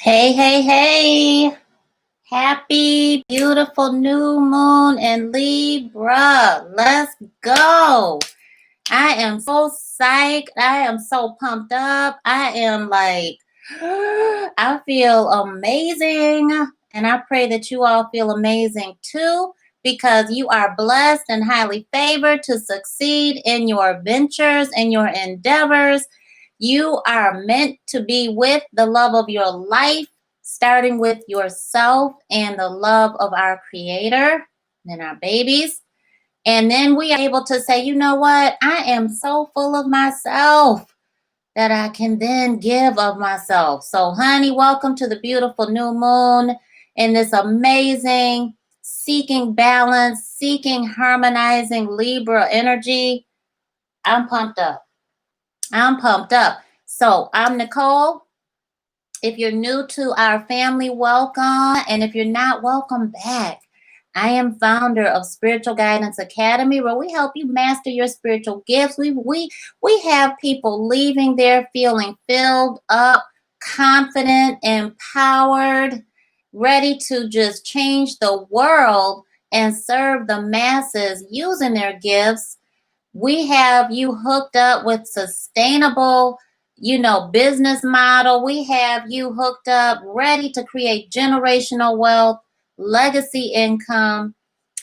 Hey, hey, hey. Happy, beautiful new moon in Libra. Let's go. I am so psyched. I am so pumped up. I am like, I feel amazing. And I pray that you all feel amazing too, because you are blessed and highly favored to succeed in your ventures and your endeavors. You are meant to be with the love of your life, starting with yourself and the love of our Creator and our babies. And then we are able to say, you know what? I am so full of myself that I can then give of myself. So, honey, welcome to the beautiful new moon in this amazing seeking balance, seeking harmonizing Libra energy. I'm pumped up. I'm pumped up. So, I'm Necole. If you're new to our family, welcome. And if you're not, welcome back. I am founder of Spiritual Guidance Academy, where we help you master your spiritual gifts. We have people leaving there feeling filled up, confident, empowered, ready to just change the world and serve the masses using their gifts. We have you hooked up with sustainable, business model. We have you hooked up, ready to create generational wealth, legacy income,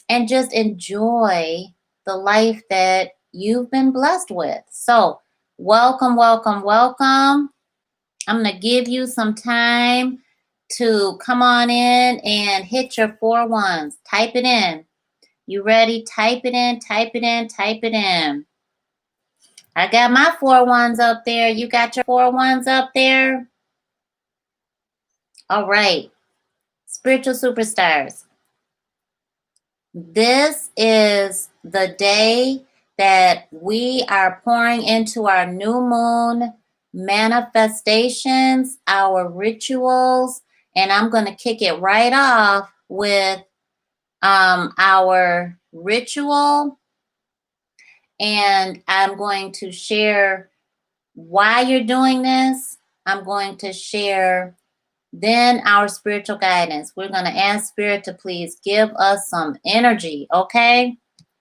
and just enjoy the life that you've been blessed with. So, welcome, welcome, welcome. I'm going to give you some time to come on in and hit your 4 1s. Type it in. You ready? Type it in, type it in, type it in. I got my 4 1s up there. You got your 4 1s up there? All right. Spiritual superstars. This is the day that we are pouring into our new moon manifestations, our rituals, and I'm going to kick it right off with our ritual, and I'm going to share why you're doing this. I'm going to share then our spiritual guidance. We're going to ask Spirit to please give us some energy, okay?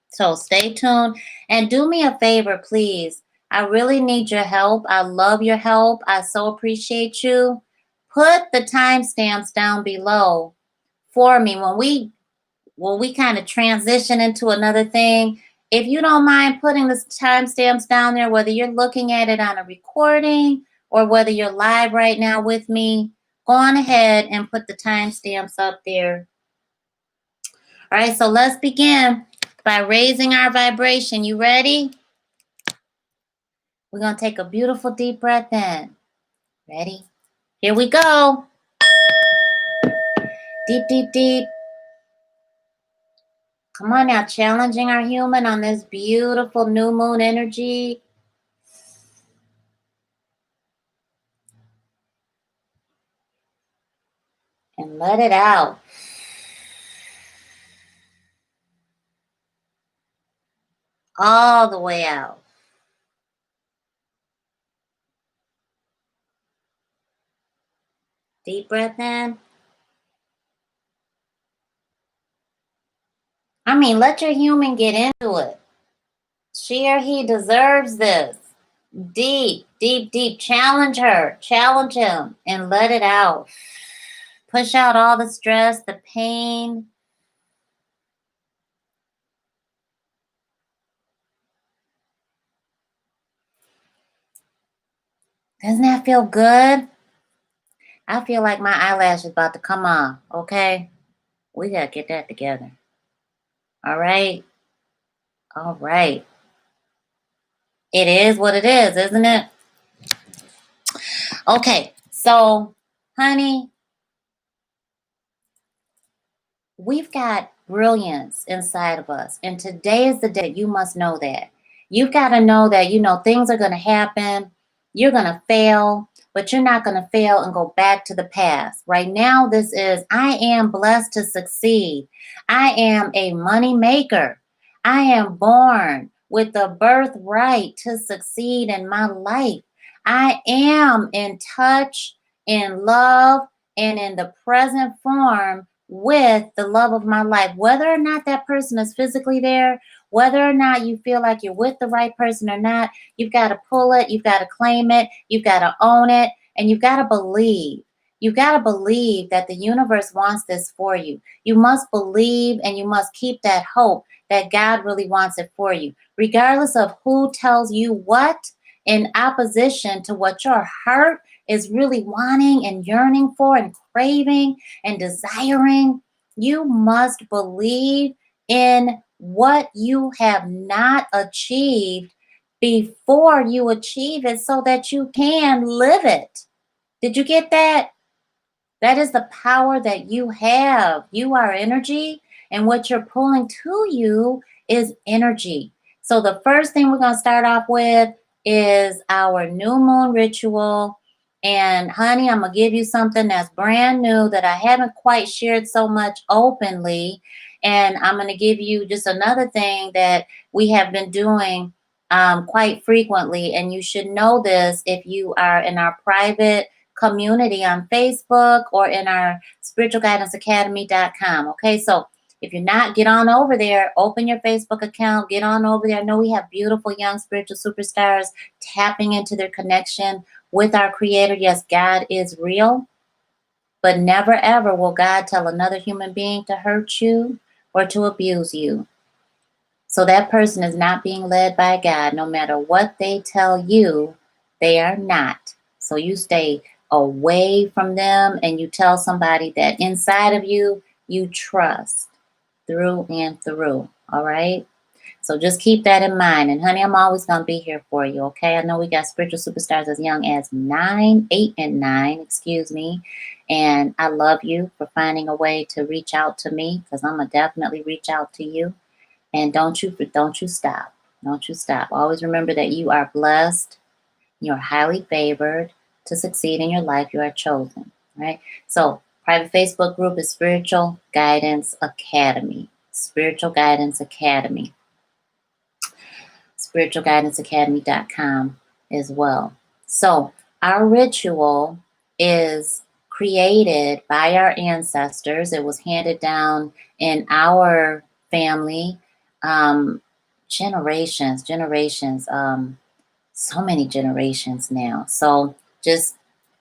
So stay tuned and do me a favor, please. I really need your help. I love your help. I so appreciate you. Put the timestamps down below for me when we kind of transition into another thing. If you don't mind putting the timestamps down there, whether you're looking at it on a recording or whether you're live right now with me, go on ahead and put the timestamps up there. All right, so let's begin by raising our vibration. You ready? We're going to take a beautiful deep breath in. Ready? Here we go. Deep, deep, deep. Come on now, challenging our human on this beautiful new moon energy. And let it out. All the way out. Deep breath in. Let your human get into it. She or he deserves this. Deep, deep, deep. Challenge her. Challenge him and let it out. Push out all the stress, the pain. Doesn't that feel good? I feel like my eyelash is about to come off, okay? We got to get that together. All right? All right. It is what it is, isn't it? Okay, so, honey, we've got brilliance inside of us. And today is the day you must know that. You've got to know that, things are going to happen. You're going to fail, but you're not going to fail and go back to the past. Right now, this is, I am blessed to succeed. I am a money maker. I am born with the birthright to succeed in my life. I am in touch, in love, and in the present form with the love of my life, whether or not that person is physically there, whether or not you feel like you're with the right person or not. You've got to pull it, you've got to claim it, you've got to own it, and you've got to believe. You've got to believe that the universe wants this for you. You must believe, and you must keep that hope that God really wants it for you, regardless of who tells you what, in opposition to what your heart is really wanting and yearning for and craving and desiring. You must believe in what you have not achieved before you achieve it so that you can live it. Did you get that? That is the power that you have. You are energy, and what you're pulling to you is energy. So the first thing we're going to start off with is our new moon ritual. And honey, I'm going to give you something that's brand new that I haven't quite shared so much openly. And I'm going to give you just another thing that we have been doing quite frequently. And you should know this if you are in our private community on Facebook or in our spiritualguidanceacademy.com. Okay, so if you're not, get on over there, open your Facebook account, get on over there. I know we have beautiful young spiritual superstars tapping into their connection with our Creator. Yes, God is real, but never ever will God tell another human being to hurt you or to abuse you. So that person is not being led by God. No matter what they tell you, they are not. So you stay away from them, and you tell somebody that inside of you, you trust through and through. All right. So just keep that in mind. And honey, I'm always going to be here for you. Okay. I know we got spiritual superstars as young as 8 and 9, excuse me. And I love you for finding a way to reach out to me, because I'm going to definitely reach out to you. And don't you stop. Don't you stop. Always remember that you are blessed. You're highly favored. To succeed in your life, you are chosen, right? So, private Facebook group is Spiritual Guidance Academy. Spiritual Guidance Academy. SpiritualGuidanceAcademy.com as well. So, our ritual is created by our ancestors. It was handed down in our family, generations, so many generations now. So just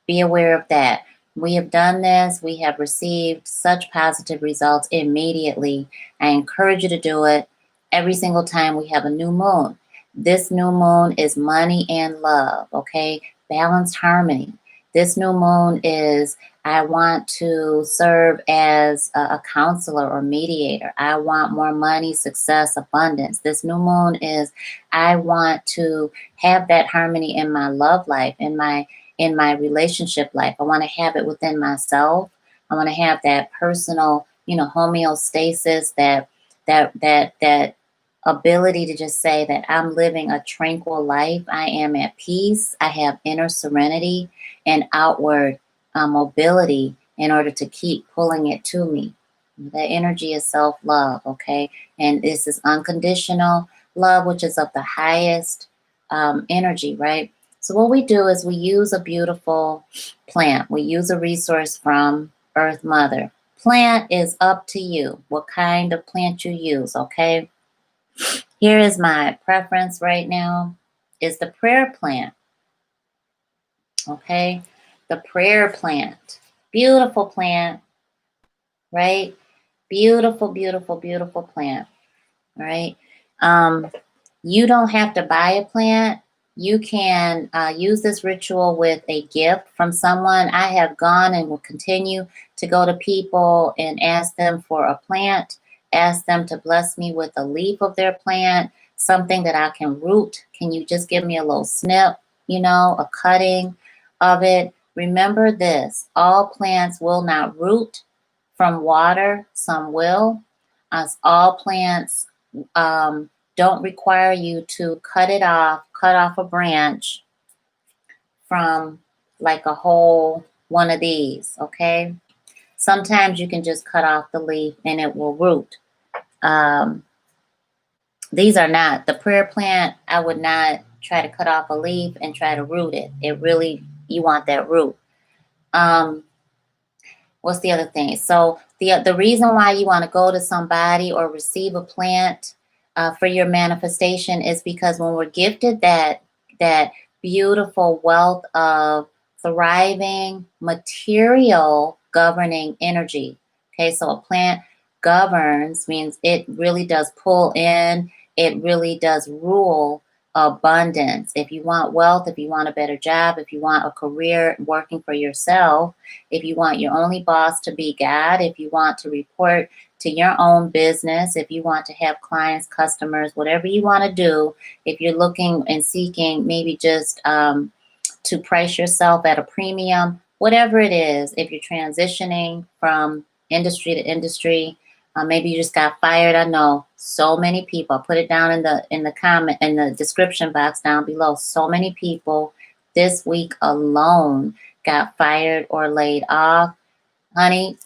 be aware of that. We have done this. We have received such positive results immediately. I encourage you to do it every single time we have a new moon. This new moon is money and love, okay? Balanced harmony. This new moon is, I want to serve as a counselor or mediator. I want more money, success, abundance. This new moon is, I want to have that harmony in my love life, in my relationship life. I want to have it within myself. I want to have that personal, homeostasis, that ability to just say that I'm living a tranquil life. I am at peace. I have inner serenity and outward mobility in order to keep pulling it to me. That energy is self-love, okay? And this is unconditional love, which is of the highest energy, right? So what we do is we use a beautiful plant. We use a resource from Earth Mother. Plant is up to you, what kind of plant you use, okay? Here is my preference right now, is the prayer plant, okay? The prayer plant. Beautiful plant, right? Beautiful, beautiful, beautiful plant, right? You don't have to buy a plant. You can use this ritual with a gift from someone. I have gone and will continue to go to people and ask them for a plant, ask them to bless me with a leaf of their plant, something that I can root. Can you just give me a little snip, a cutting of it? Remember this, all plants will not root from water. Some will. All plants don't require you to cut off a branch from like a whole one of these, okay? Sometimes you can just cut off the leaf and it will root. These are not, the prayer plant, I would not try to cut off a leaf and try to root it. It really, you want that root. What's the other thing? So the reason why you want to go to somebody or receive a plant for your manifestation is because when we're gifted that beautiful wealth of thriving material governing energy. Okay, so a plant governs means it really does pull in, it really does rule abundance. If you want wealth, if you want a better job, if you want a career working for yourself, if you want your only boss to be God, if you want to report to your own business, if you want to have clients, customers, whatever you want to do, if you're looking and seeking maybe just to price yourself at a premium, whatever it is, if you're transitioning from industry to industry, maybe you just got fired. I know so many people. Put it down in the comment in the description box down below. So many people this week alone got fired or laid off. Honey,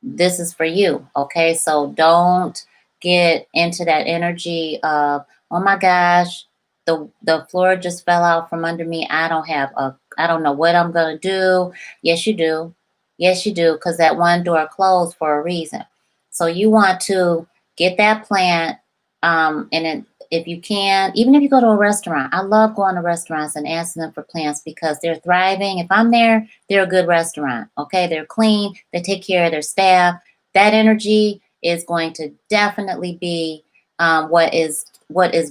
this is for you. Okay, so don't get into that energy of, oh my gosh, the floor just fell out from under me. I don't know what I'm gonna do. Yes, you do. Yes, you do, because that one door closed for a reason. So you want to get that plant, if you can, even if you go to a restaurant. I love going to restaurants and asking them for plants because they're thriving. If I'm there, they're a good restaurant. Okay, they're clean. They take care of their staff. That energy is going to definitely be what is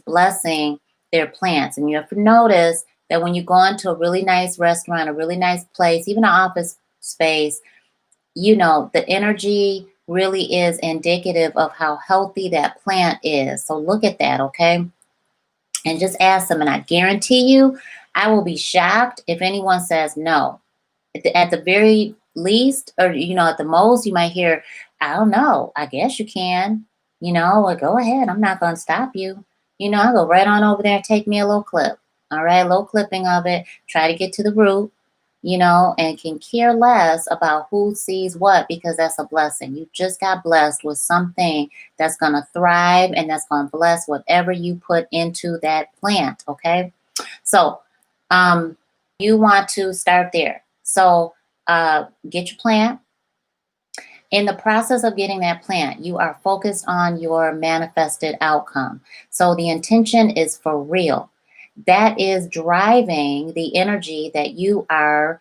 blessing their plants. And you have to notice that when you go into a really nice restaurant, a really nice place, even an office space, the energy really is indicative of how healthy that plant is. So look at that, okay? And just ask them. And I guarantee you, I will be shocked if anyone says no. At the very least, or, at the most, you might hear, I don't know, I guess you can, well, go ahead. I'm not going to stop you. I'll go right on over there and take me a little clip. All right, a little clipping of it. Try to get to the root. And can care less about who sees what, because that's a blessing. You just got blessed with something that's going to thrive and that's going to bless whatever you put into that plant, okay? So you want to start there. So get your plant. In the process of getting that plant, you are focused on your manifested outcome. So the intention is for real. That is driving the energy that you are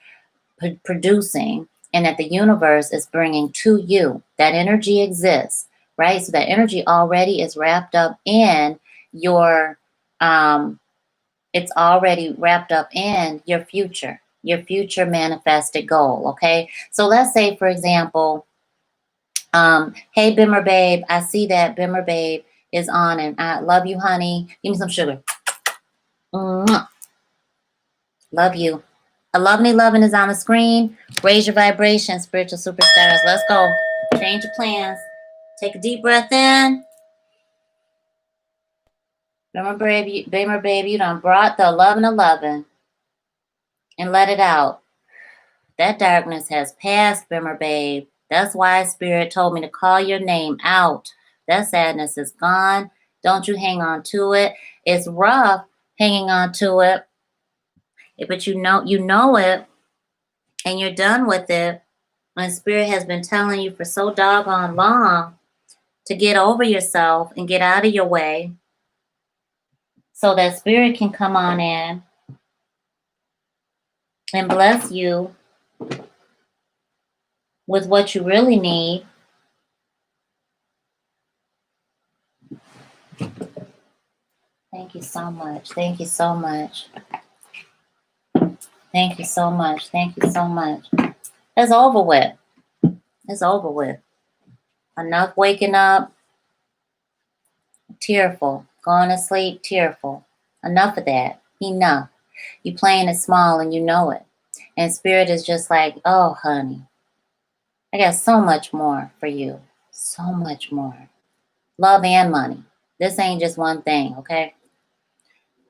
producing and that the universe is bringing to you. That energy exists, right? So that energy already is wrapped up in your, it's already wrapped up in your future manifested goal, okay? So let's say, for example, hey, Bimmer Babe, I see that Bimmer Babe is on and I love you, honey. Give me some sugar. Mwah. Love you. A loving is on the screen. Raise your vibration, spiritual superstars. Let's go. Change your plans. Take a deep breath in. Remember, baby, you done brought the 11 and let it out. That darkness has passed, Bimmer Babe. That's why Spirit told me to call your name out. That sadness is gone. Don't you hang on to it. It's rough hanging on to it, but you know it, and you're done with it. When Spirit has been telling you for so doggone long to get over yourself and get out of your way so that Spirit can come on in and bless you with what you really need. Thank you so much. Thank you so much. Thank you so much. Thank you so much. It's over with. It's over with. Enough waking up tearful, going to sleep tearful. Enough of that. Enough. You playing it small and you know it. And Spirit is just like, oh, honey, I got so much more for you. So much more. Love and money. This ain't just one thing, okay?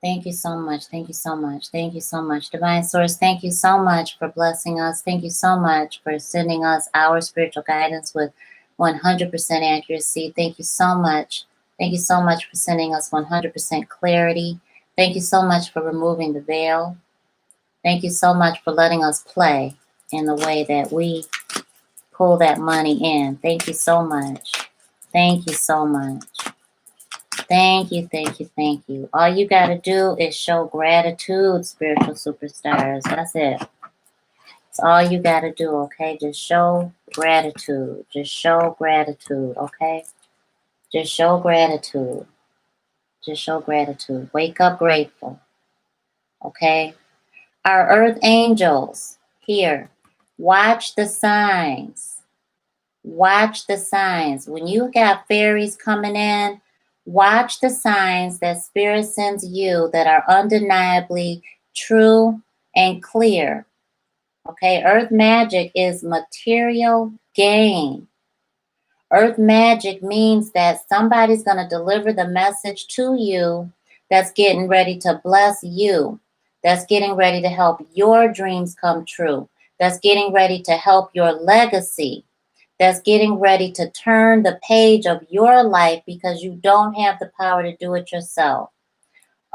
Thank you so much. Thank you so much. Thank you so much. Divine Source, thank you so much for blessing us. Thank you so much for sending us our spiritual guidance with 100% accuracy. Thank you so much. Thank you so much for sending us 100% clarity. Thank you so much for removing the veil. Thank you so much for letting us play in the way that we pull that money in. Thank you so much. Thank you so much. Thank you, thank you, thank you. All you got to do is show gratitude, spiritual superstars. That's it. That's all you got to do, okay? Just show gratitude. Just show gratitude, okay? Just show gratitude. Just show gratitude. Wake up grateful, okay? Our earth angels here. Watch the signs. Watch the signs. When you got fairies coming in, watch the signs that Spirit sends you that are undeniably true and clear. Okay, earth magic is material gain. Earth magic means that somebody's going to deliver the message to you that's getting ready to bless you, that's getting ready to help your dreams come true, that's getting ready to help your legacy, that's getting ready to turn the page of your life because you don't have the power to do it yourself.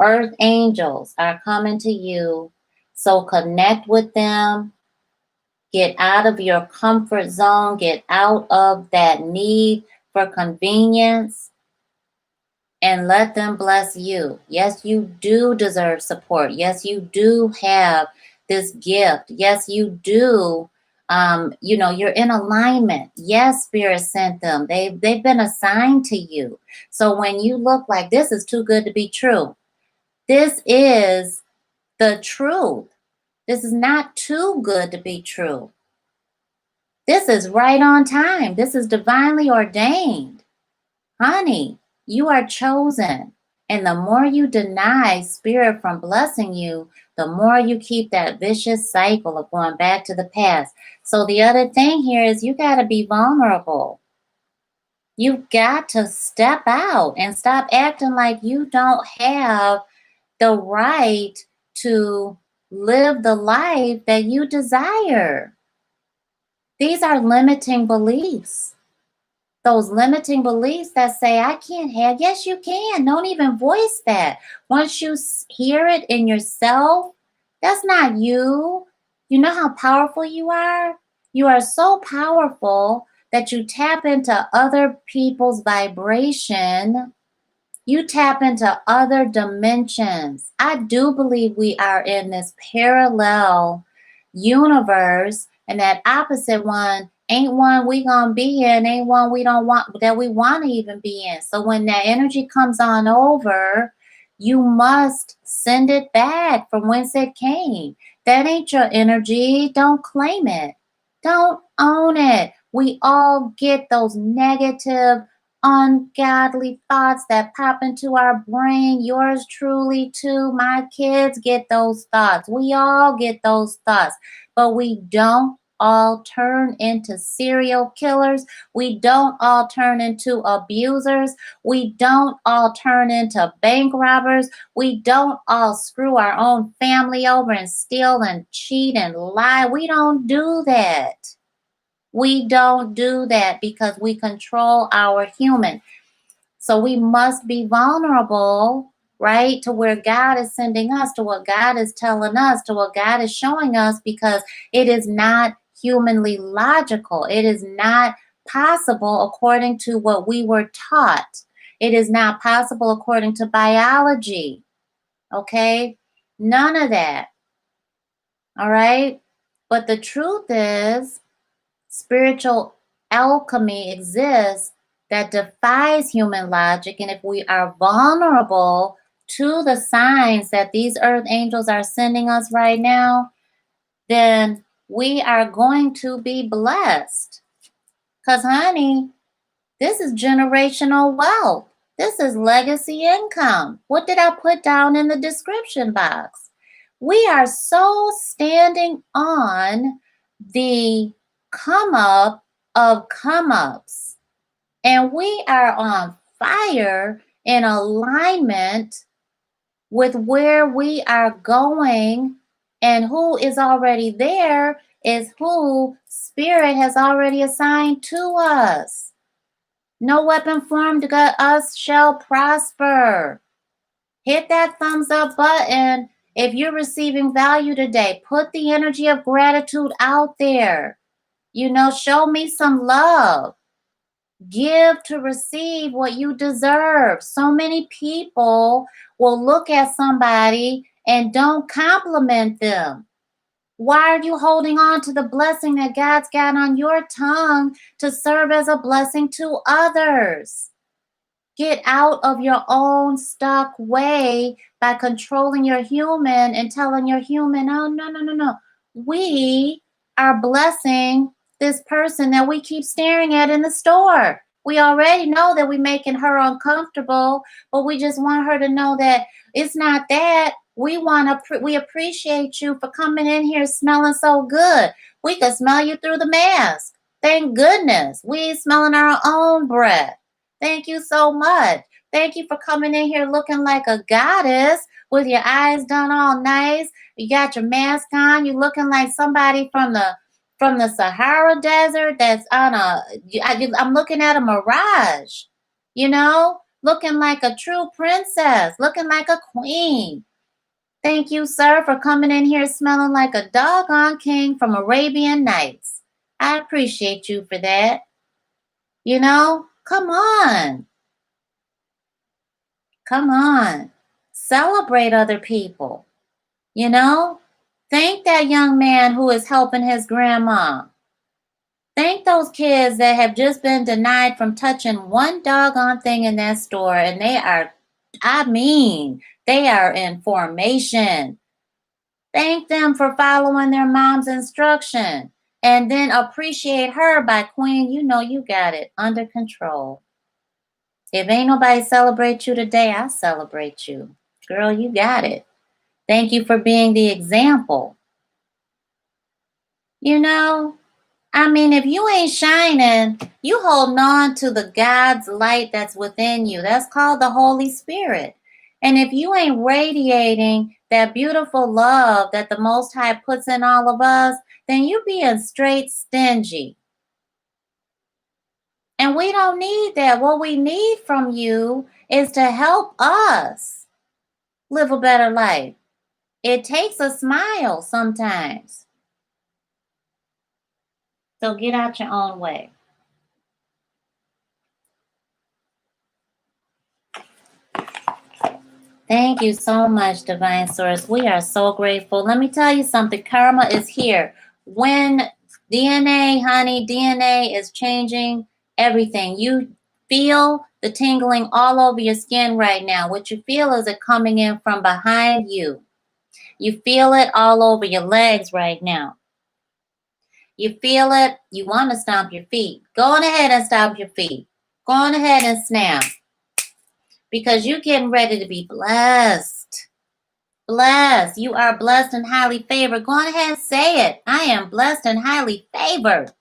Earth angels are coming to you, so connect with them. Get out of your comfort zone. Get out of that need for convenience and let them bless you. Yes, you do deserve support. Yes, you do have this gift. Yes, you do. You're in alignment. Yes, Spirit sent them. They've been assigned to you. So when you look like this is too good to be true, this is the truth. This is not too good to be true. This is right on time. This is divinely ordained. Honey, you are chosen. And the more you deny Spirit from blessing you, the more you keep that vicious cycle of going back to the past. So the other thing here is you got to be vulnerable. You've got to step out and stop acting like you don't have the right to live the life that you desire. These are limiting beliefs. Those limiting beliefs that say, I can't have, yes, you can. Don't even voice that. Once you hear it in yourself, that's not you. You know how powerful you are? You are so powerful that you tap into other people's vibration. You tap into other dimensions. I do believe we are in this parallel universe, and that opposite one ain't one we gonna be in, ain't one we don't want, that we want to even be in. So when that energy comes on over, you must send it back from whence it came. That ain't your energy. Don't claim it. Don't own it. We all get those negative, ungodly thoughts that pop into our brain. Yours truly too. My kids get those thoughts. We all get those thoughts, but we don't all turn into serial killers. We don't all turn into abusers. We don't all turn into bank robbers. We don't all screw our own family over and steal and cheat and lie. We don't do that. We don't do that because we control our human. So we must be vulnerable, right, to where God is sending us, to what God is telling us, to what God is showing us, because it is not humanly logical. It is not possible according to what we were taught. It is not possible according to biology. Okay? None of that. All right? But the truth is, spiritual alchemy exists that defies human logic. And if we are vulnerable to the signs that these earth angels are sending us right now, then we are going to be blessed. Because, honey, this is generational wealth. This is legacy income. What did I put down in the description box? We are so standing on the come up of come ups. And we are on fire in alignment with where we are going, and who is already there is who Spirit has already assigned to us. No weapon formed against us shall prosper. Hit that thumbs up button if you're receiving value today. Put the energy of gratitude out there. Show me some love. Give to receive what you deserve. So many people will look at somebody and don't compliment them. Why are you holding on to the blessing that God's got on your tongue to serve as a blessing to others? Get out of your own stuck way by controlling your human and telling your human, oh, no, no, no, no. We are blessing this person that we keep staring at in the store. We already know that we're making her uncomfortable, but we just want her to know that it's not that. We appreciate you for coming in here smelling so good. We could smell you through the mask. Thank goodness. We ain't smelling our own breath. Thank you so much. Thank you for coming in here looking like a goddess with your eyes done all nice. You got your mask on. You looking like somebody from the Sahara Desert that's on I'm looking at a mirage, looking like a true princess, looking like a queen. Thank you, sir, for coming in here smelling like a doggone king from Arabian Nights. I appreciate you for that. Come on. Come on. Celebrate other people. Thank that young man who is helping his grandma. Thank those kids that have just been denied from touching one doggone thing in that store, and they are in formation. Thank them for following their mom's instruction, and then appreciate her by Queen. You got it under control. If ain't nobody celebrate you today, I celebrate you. Girl, you got it. Thank you for being the example. If you ain't shining, you holding on to the God's light that's within you. That's called the Holy Spirit. And if you ain't radiating that beautiful love that the Most High puts in all of us, then you being straight stingy. And we don't need that. What we need from you is to help us live a better life. It takes a smile sometimes. So get out your own way. Thank you so much, Divine Source. We are so grateful. Let me tell you something. Karma is here. When DNA is changing everything. You feel the tingling all over your skin right now. What you feel is it coming in from behind you. You feel it all over your legs right now. You feel it. You want to stomp your feet. Go on ahead and stomp your feet. Go on ahead and snap. Because you're getting ready to be blessed. Blessed. You are blessed and highly favored. Go on ahead and say it. I am blessed and highly favored.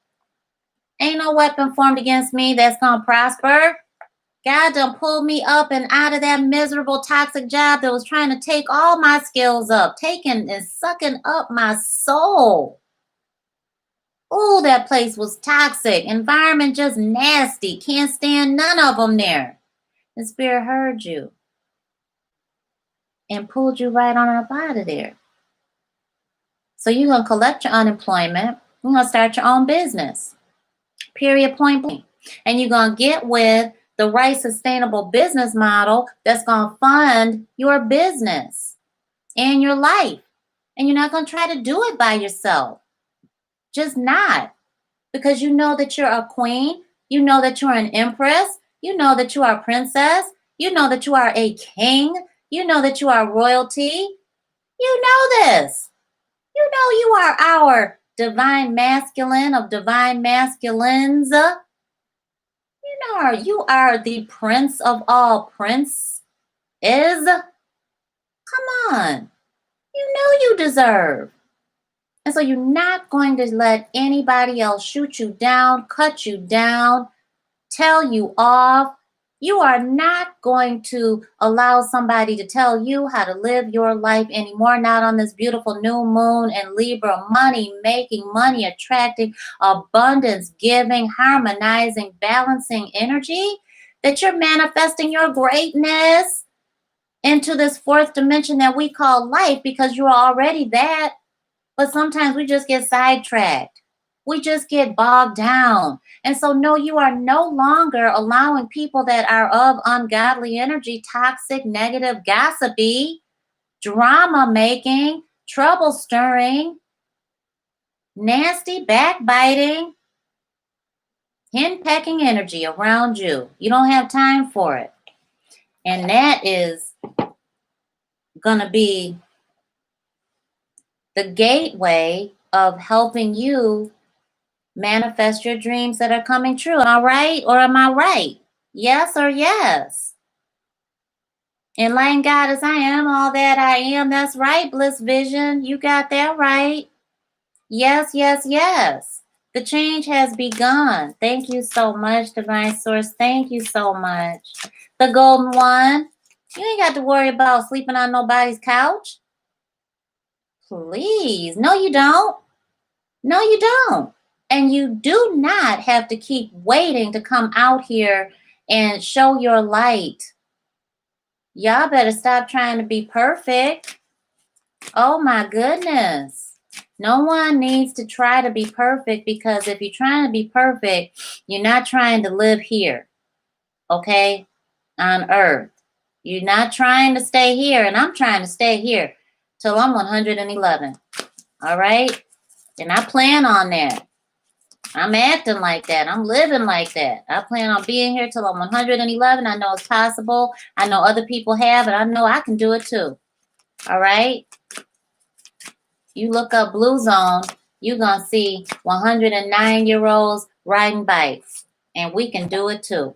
Ain't no weapon formed against me that's going to prosper. God done pulled me up and out of that miserable, toxic job that was trying to take all my skills up, taking and sucking up my soul. Ooh, that place was toxic. Environment just nasty. Can't stand none of them there. The Spirit heard you and pulled you right on up out of there. So you're going to collect your unemployment. You're going to start your own business. Period, point blank. And you're going to get with the right sustainable business model that's going to fund your business and your life. And you're not going to try to do it by yourself. Just not. Because you know that you're a queen. You know that you're an empress. You know that you are a princess. You know that you are a king. You know that you are royalty. You know this. You know you are our divine masculine of divine masculines. You are the prince of all princes. Come on. You know you deserve. And so you're not going to let anybody else shoot you down, cut you down, tell you off. You are not going to allow somebody to tell you how to live your life anymore. Not on this beautiful new moon and Libra, money making, money attracting, abundance giving, harmonizing, balancing energy, that you're manifesting your greatness into this fourth dimension that we call life, because you are already that. But sometimes we just get sidetracked. We just get bogged down. And so, no, you are no longer allowing people that are of ungodly energy, toxic, negative, gossipy, drama making, trouble stirring, nasty, backbiting, henpecking energy around you. You don't have time for it. And that is going to be the gateway of helping you manifest your dreams that are coming true. All right? Or am I right? Yes or yes? Enlightened Goddess, I am all that I am. That's right, Bliss Vision. You got that right. Yes, yes, yes. The change has begun. Thank you so much, Divine Source. Thank you so much. The Golden One, you ain't got to worry about sleeping on nobody's couch. Please. No, you don't. No, you don't. And you do not have to keep waiting to come out here and show your light. Y'all better stop trying to be perfect. Oh my goodness. No one needs to try to be perfect, because if you're trying to be perfect, you're not trying to live here, okay, on earth. You're not trying to stay here, and I'm trying to stay here till I'm 111, all right? And I plan on that. I'm acting like that. I'm living like that. I plan on being here till I'm 111. I know it's possible. I know other people have, and I know I can do it too, all right? You look up Blue Zone, you're going to see 109-year-olds riding bikes. And we can do it too.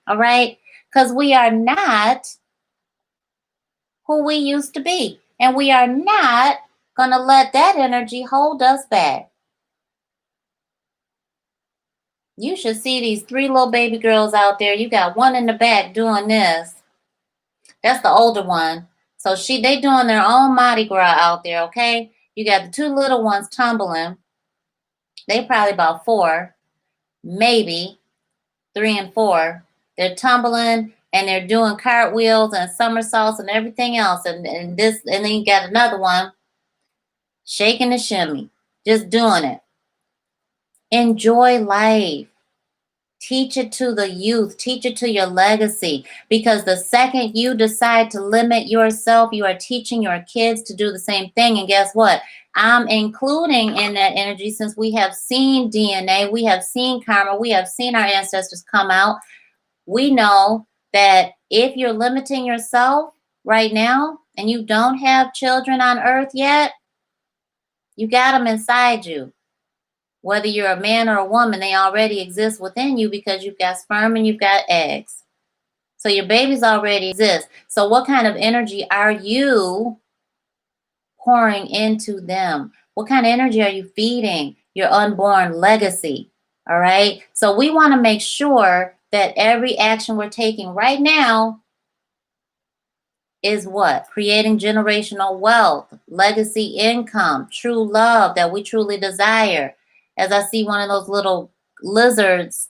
All right? Because we are not who we used to be. And we are not going to let that energy hold us back. You should see these 3 little baby girls out there. You got one in the back doing this. That's the older one. So they doing their own Mardi Gras out there, okay? You got the 2 little ones tumbling. They probably about 4, maybe 3 and 4. They're tumbling and they're doing cartwheels and somersaults and everything else. And then you got another one shaking the shimmy, just doing it. Enjoy life. Teach it to the youth. Teach it to your legacy. Because the second you decide to limit yourself, you are teaching your kids to do the same thing. And guess what? I'm including in that energy, since we have seen DNA, we have seen karma, we have seen our ancestors come out. We know that if you're limiting yourself right now and you don't have children on earth yet, you got them inside you. Whether you're a man or a woman, they already exist within you, because you've got sperm and you've got eggs. So your babies already exist. So what kind of energy are you pouring into them? What kind of energy are you feeding your unborn legacy? All right. So we want to make sure that every action we're taking right now is what? Creating generational wealth, legacy income, true love that we truly desire. As I see one of those little lizards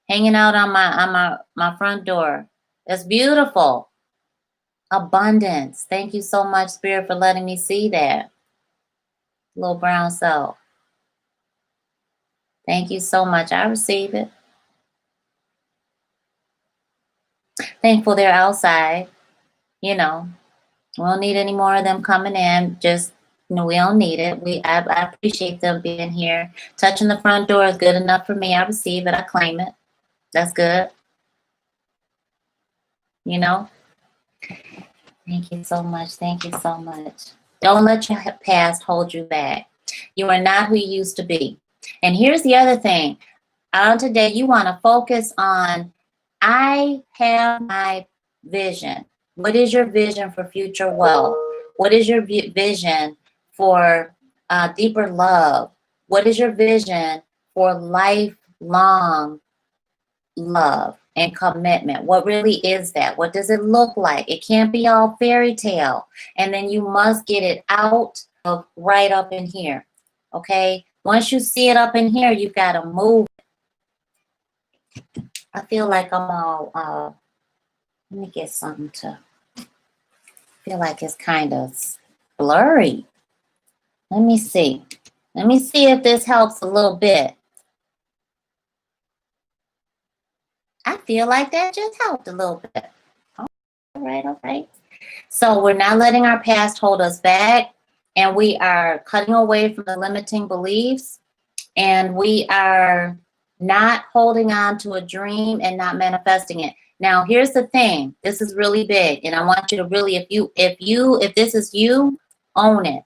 hanging out on my front door. That's beautiful. Abundance. Thank you so much, Spirit, for letting me see that. Little brown cell. Thank you so much. I receive it. Thankful they're outside. You know, we don't need any more of them coming in. Just, we don't need it. I appreciate them being here. Touching the front door is good enough for me. I receive it. I claim it. That's good. You know? Thank you so much. Thank you so much. Don't let your past hold you back. You are not who you used to be. And here's the other thing. On today, you want to focus on, I have my vision. What is your vision for future wealth? What is your vision for deeper love? What is your vision for lifelong love and commitment? What really is that? What does it look like? It can't be all fairy tale. And then you must get it out of right up in here. Okay? Once you see it up in here, you've got to move. I feel like I'm all, let me get something to, feel like it's kind of blurry. Let me see. Let me see if this helps a little bit. I feel like that just helped a little bit. All right, all right. So we're not letting our past hold us back, and we are cutting away from the limiting beliefs, and we are not holding on to a dream and not manifesting it. Now, here's the thing. This is really big, and I want you to really, if this is you, own it.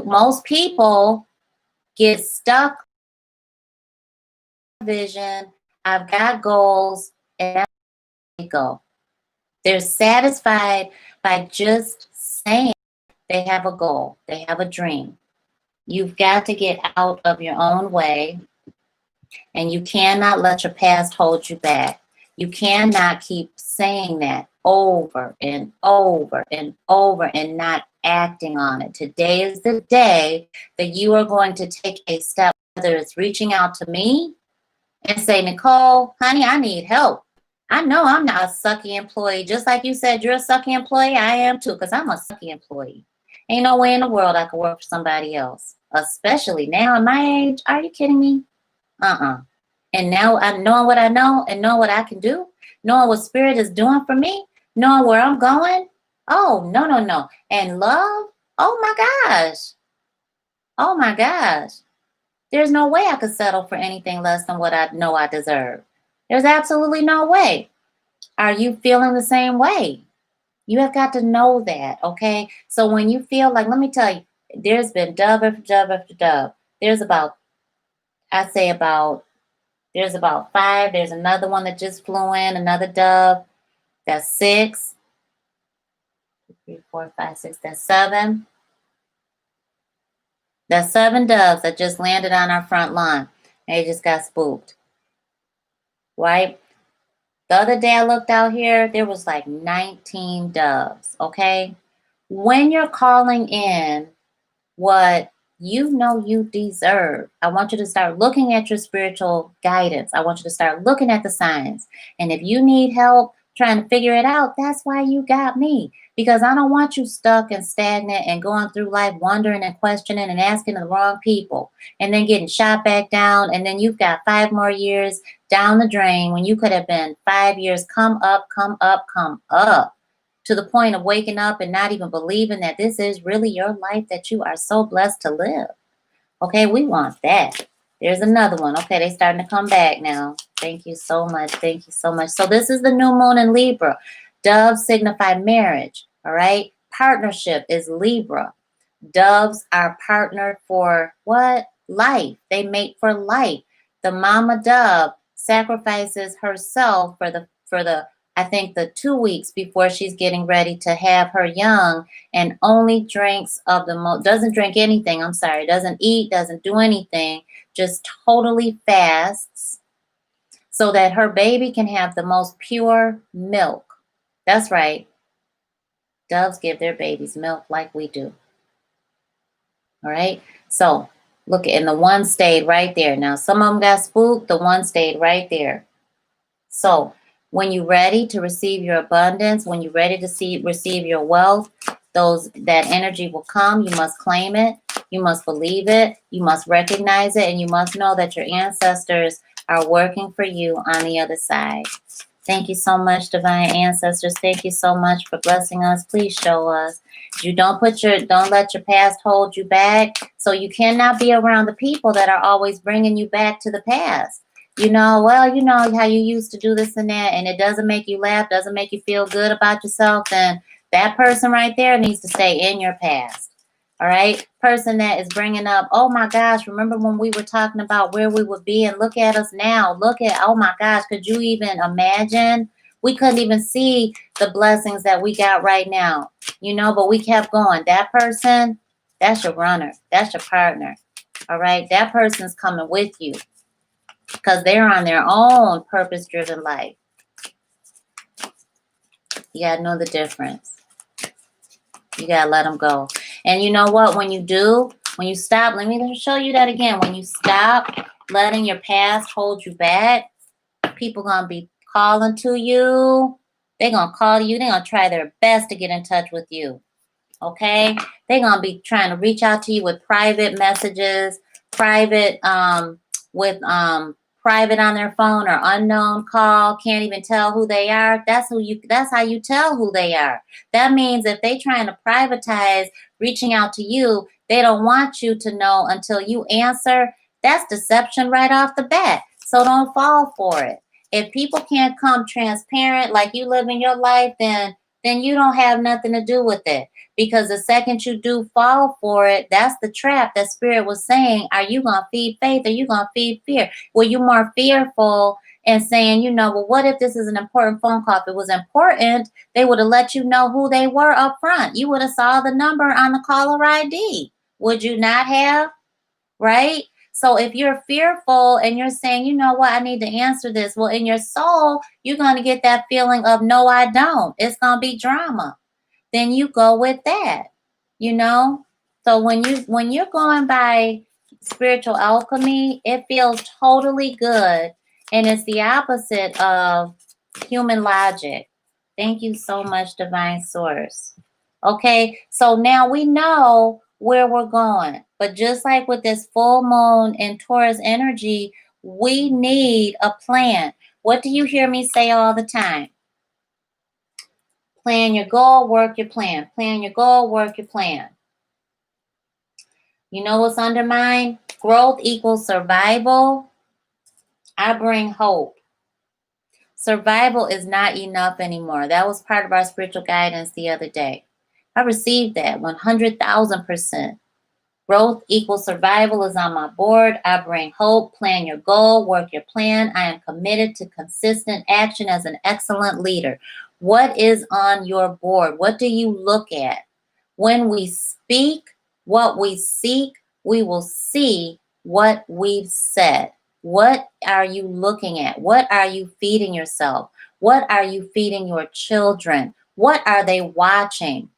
Most people get stuck vision, I've got goals, and that's where they go. They're satisfied by just saying they have a goal, they have a dream. You've got to get out of your own way, and you cannot let your past hold you back. You cannot keep saying that over and over and over and not acting on it. Today is the day that you are going to take a step, whether it's reaching out to me and say, Necole, honey, I need help. I know I'm not a sucky employee. Just like you said, you're a sucky employee. I am too, because I'm a sucky employee. Ain't no way in the world I could work for somebody else, especially now at my age. Are you kidding me? And now I'm knowing what I know and knowing what I can do, knowing what Spirit is doing for me, knowing where I'm going. Oh, no, no, no. And love, oh my gosh. Oh my gosh. There's no way I could settle for anything less than what I know I deserve. There's absolutely no way. Are you feeling the same way? You have got to know that, okay? So when you feel like, let me tell you, there's been dove after dove after dove. There's about, there's about 5. There's another one that just flew in, another dove. That's 6. 2, 3, 4, 5, 6. That's 7. That's 7 doves that just landed on our front lawn. They just got spooked, right? The other day I looked out here, there was like 19 doves, okay? When you're calling in what you know you deserve, I want you to start looking at your spiritual guidance. I want you to start looking at the signs. And if you need help trying to figure it out, that's why you got me. Because I don't want you stuck and stagnant and going through life wondering and questioning and asking the wrong people and then getting shot back down. And then you've got 5 more years down the drain when you could have been 5 years. Come up, come up, come up. To the point of waking up and not even believing that this is really your life that you are so blessed to live. Okay, we want that. There's another one. Okay, they're starting to come back now. Thank you so much. Thank you so much. So this is the new moon in Libra. Doves signify marriage, all right? Partnership is Libra. Doves are partnered for what? Life. They mate for life. The mama dove sacrifices herself for the I think the 2 weeks before she's getting ready to have her young, and only drinks of the doesn't drink anything. Doesn't eat, doesn't do anything, just totally fasts so that her baby can have the most pure milk. That's right. Doves give their babies milk like we do. All right. So look, and the one stayed right there. Now, some of them got spooked. The one stayed right there. So when you're ready to receive your abundance, when you're ready to receive your wealth, that energy will come. You must claim it. You must believe it. You must recognize it. And you must know that your ancestors are working for you on the other side. Thank you so much, divine ancestors. Thank you so much for blessing us. Please show us. You don't let your past hold you back. So you cannot be around the people that are always bringing you back to the past. You know how you used to do this and that, and it doesn't make you laugh, doesn't make you feel good about yourself, then that person right there needs to stay in your past. All right? Person that is bringing up, oh my gosh, remember when we were talking about where we would be, and look at us now. Oh my gosh, could you even imagine? We couldn't even see the blessings that we got right now, but we kept going. That person, that's your runner. That's your partner. All right? That person's coming with you, because they're on their own purpose-driven life. You got to know the difference. You got to let them go. And you know what? When you stop, let me show you that again. When you stop letting your past hold you back, people going to be calling to you. They're going to call you. They're going to try their best to get in touch with you. Okay? They're going to be trying to reach out to you with private messages, private, private on their phone or unknown call, can't even tell who they are. That's how you tell who they are. That means if they trying to privatize reaching out to you, they don't want you to know until you answer. That's deception right off the bat. So don't fall for it. If people can't come transparent like you live in your life, then you don't have nothing to do with it. Because the second you do fall for it, that's the trap that Spirit was saying. Are you going to feed faith or are you going to feed fear? Were you more fearful and saying, well, what if this is an important phone call? If it was important, they would have let you know who they were up front. You would have saw the number on the caller ID. Would you not have? Right? So if you're fearful and you're saying, you know what, I need to answer this. Well, in your soul, you're going to get that feeling of, no, I don't. It's going to be drama. Then you go with that, So when you're going by spiritual alchemy, it feels totally good. And it's the opposite of human logic. Thank you so much, Divine Source. Okay, so now we know where we're going. But just like with this full moon in Taurus energy, we need a plan. What do you hear me say all the time? Plan your goal, work your plan. Plan your goal, work your plan. You know what's under mine? Growth equals survival. I bring hope. Survival is not enough anymore. That was part of our spiritual guidance the other day. I received that 100,000%. Growth equals survival is on my board. I bring hope. Plan your goal, work your plan. I am committed to consistent action as an excellent leader. What is on your board? What do you look at? When we speak what we seek, we will see what we've said. What are you looking at? What are you feeding yourself? What are you feeding your children? What are they watching?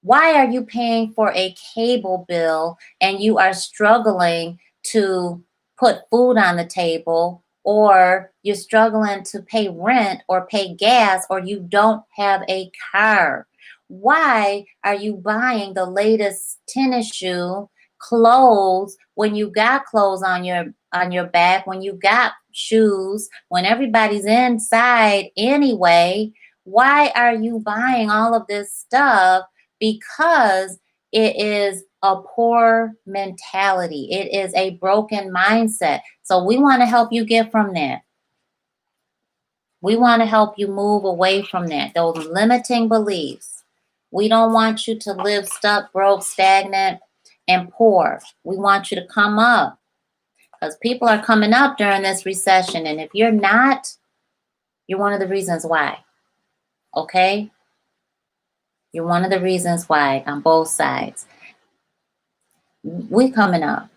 Why are you paying for a cable bill and you are struggling to put food on the table, or you're struggling to pay rent or pay gas, or you don't have a car? Why are you buying the latest tennis shoe, clothes, when you got clothes on your back, when you got shoes, when everybody's inside anyway? Why are you buying all of this stuff? Because it is a poor mentality. It is a broken mindset. So we want to help you get from that. We want to help you move away from that, those limiting beliefs. We don't want you to live stuck, broke, stagnant, and poor. We want you to come up, because people are coming up during this recession. And if you're not, you're one of the reasons why. Okay? You're one of the reasons why on both sides. We coming up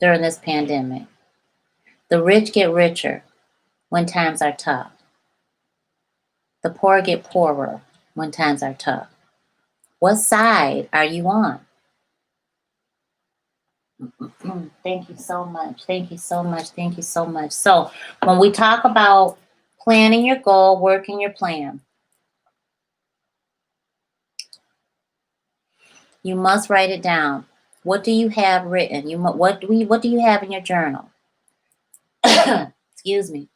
during this pandemic. The rich get richer when times are tough. The poor get poorer when times are tough. What side are you on? Thank you so much. Thank you so much. Thank you so much. So when we talk about planning your goal, working your plan, you must write it down. What do you have written? What do you have in your journal? Excuse me.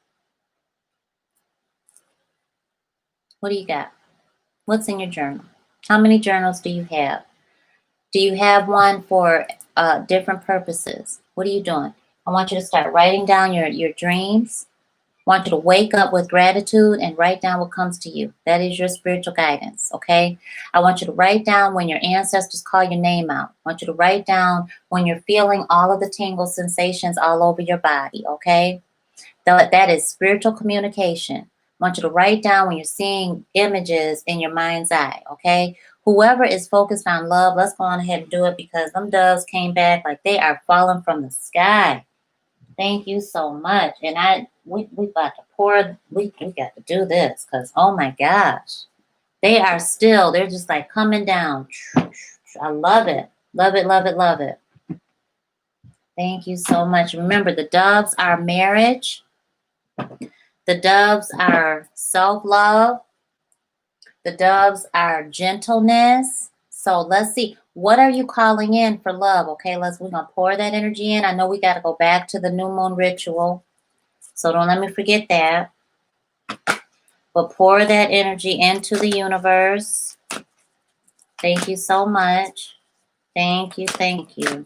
What do you got? What's in your journal? How many journals do you have? Do you have one for different purposes? What are you doing? I want you to start writing down your dreams. I want you to wake up with gratitude and write down what comes to you. That is your spiritual guidance, okay? I want you to write down when your ancestors call your name out. I want you to write down when you're feeling all of the tingle sensations all over your body, okay? That is spiritual communication. I want you to write down when you're seeing images in your mind's eye, okay? Whoever is focused on love, let's go on ahead and do it, because them doves came back like they are falling from the sky. Thank you so much. And we about to pour, we got to do this, because, oh my gosh, they're just like coming down. I love it. Love it, love it, love it. Thank you so much. Remember, the doves are marriage. The doves are self-love. The doves are gentleness, So let's see. What are you calling in for love? Okay, we're gonna pour that energy in. I know we gotta go back to the new moon ritual. So don't let me forget that. But pour that energy into the universe. Thank you so much. Thank you, thank you.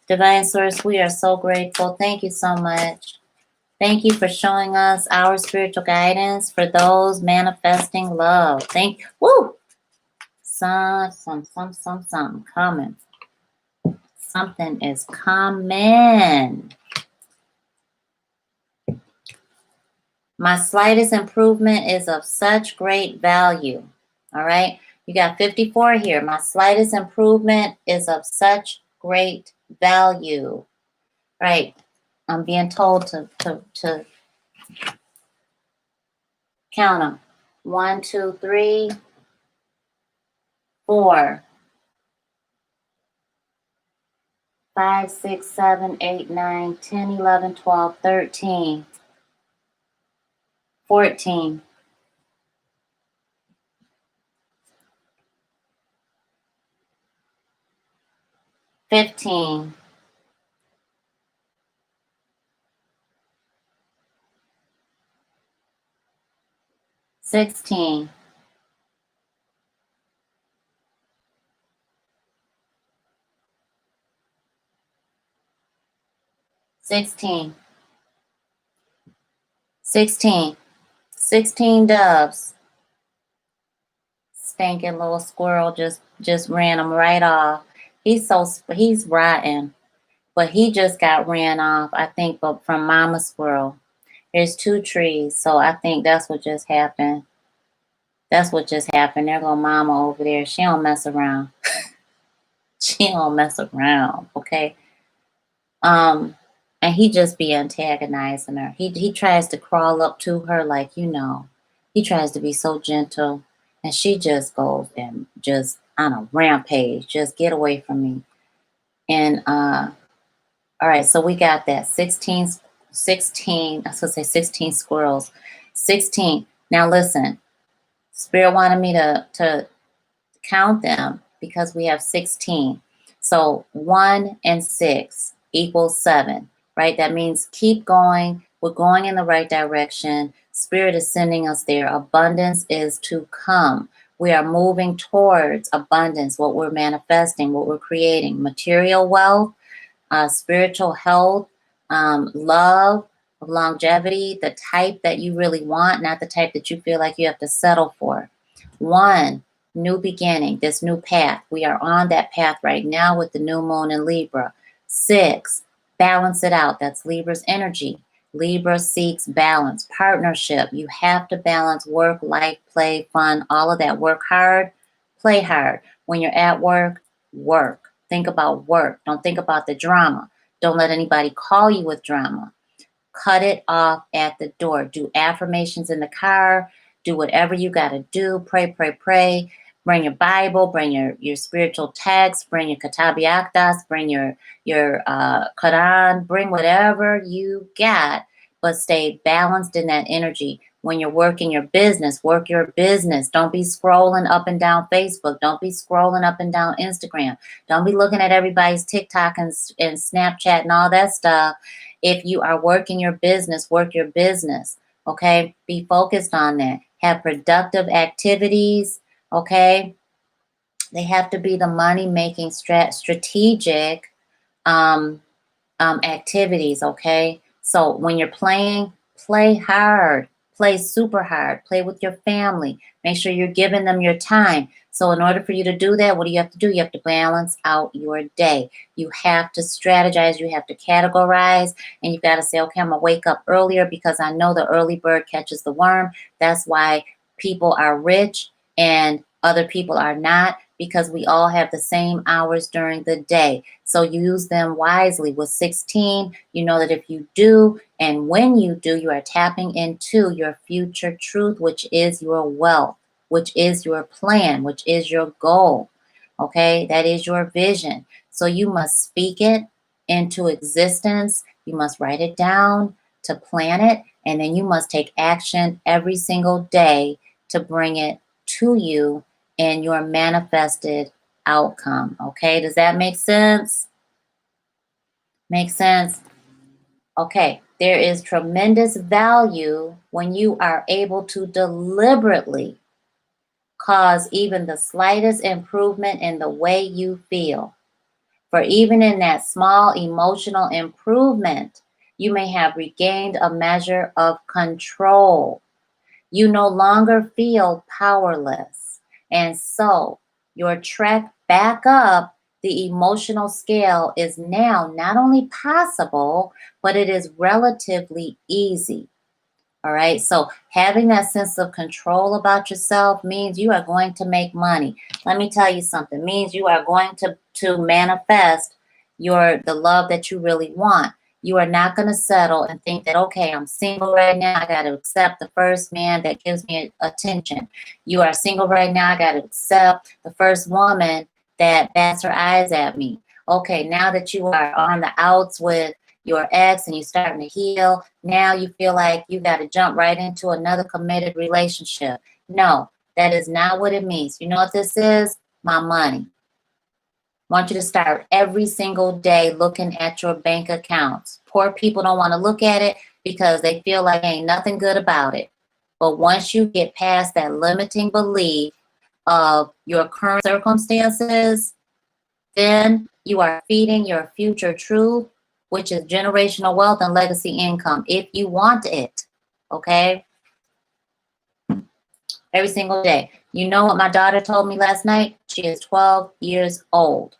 Divine Source, we are so grateful. Thank you so much. Thank you for showing us our spiritual guidance for those manifesting love. Thank you. Woo! Something coming. Something is coming. My slightest improvement is of such great value. All right. You got 54 here. My slightest improvement is of such great value. Right. I'm being told to count them. 1, 2, 3, 4, 5, 6, 7, 8, 9, 10, 11, 12, 13, 14, 15, 16, 16, 16, 16 doves. Stinking little squirrel just ran him right off. He's rotten, but he just got ran off, I think, but from Mama Squirrel. There's 2 trees, so I think that's what just happened. That's what just happened. There go Mama over there. She don't mess around. She don't mess around, okay? And he just be antagonizing her. He tries to crawl up to her like, he tries to be so gentle, and she just goes and just on a rampage. Just get away from me. And all right, so we got that 16. I was gonna say 16 squirrels. 16. Now listen, Spirit wanted me to count them because we have 16. So 1 and 6 equals 7, right? That means keep going. We're going in the right direction. Spirit is sending us there. Abundance is to come. We are moving towards abundance, what we're manifesting, what we're creating. Material wealth, spiritual health, love, longevity, the type that you really want, not the type that you feel like you have to settle for. 1, new beginning, this new path. We are on that path right now with the new moon in Libra. 6, balance it out. That's Libra's energy. Libra seeks balance, partnership. You have to balance work, life, play, fun, all of that. Work hard, play hard. When you're at work, work. Think about work. Don't think about the drama. Don't let anybody call you with drama. Cut it off at the door. Do affirmations in the car. Do whatever you got to do. Pray, pray, pray. Bring your Bible. Bring your spiritual text. Bring your Katabiaktas. Bring your Quran. Bring whatever you got, but stay balanced in that energy. When you're working your business, work your business. Don't be scrolling up and down Facebook. Don't be scrolling up and down Instagram. Don't be looking at everybody's TikTok and Snapchat and all that stuff. If you are working your business, work your business. Okay? Be focused on that. Have productive activities. Okay? They have to be the money-making strategic activities, okay? So when you're playing, play hard. Play super hard. Play with your family. Make sure you're giving them your time. So in order for you to do that, what do you have to do? You have to balance out your day. You have to strategize. You have to categorize. And you've got to say, okay, I'm going to wake up earlier because I know the early bird catches the worm. That's why people are rich and other people are not, because we all have the same hours during the day. So use them wisely. With 16, you know that if you do, and when you do, you are tapping into your future truth, which is your wealth, which is your plan, which is your goal. Okay, that is your vision. So you must speak it into existence. You must write it down to plan it, and then you must take action every single day to bring it to you in your manifested outcome. Okay, does that make sense? Make sense? Okay, there is tremendous value when you are able to deliberately cause even the slightest improvement in the way you feel. For even in that small emotional improvement, you may have regained a measure of control. You no longer feel powerless. And so your trek back up the emotional scale is now not only possible, but it is relatively easy. All right. So having that sense of control about yourself means you are going to make money. Let me tell you something. It means you are going to manifest the love that you really want. You are not going to settle and think that, okay, I'm single right now. I got to accept the first man that gives me attention. You are single right now. I got to accept the first woman that bats her eyes at me. Okay, now that you are on the outs with your ex and you're starting to heal, now you feel like you got to jump right into another committed relationship. No, that is not what it means. You know what this is? My money. I want you to start every single day looking at your bank accounts. Poor people don't want to look at it because they feel like ain't nothing good about it. But once you get past that limiting belief of your current circumstances, then you are feeding your future truth, which is generational wealth and legacy income, if you want it. Okay? Every single day. You know what my daughter told me last night? She is 12 years old.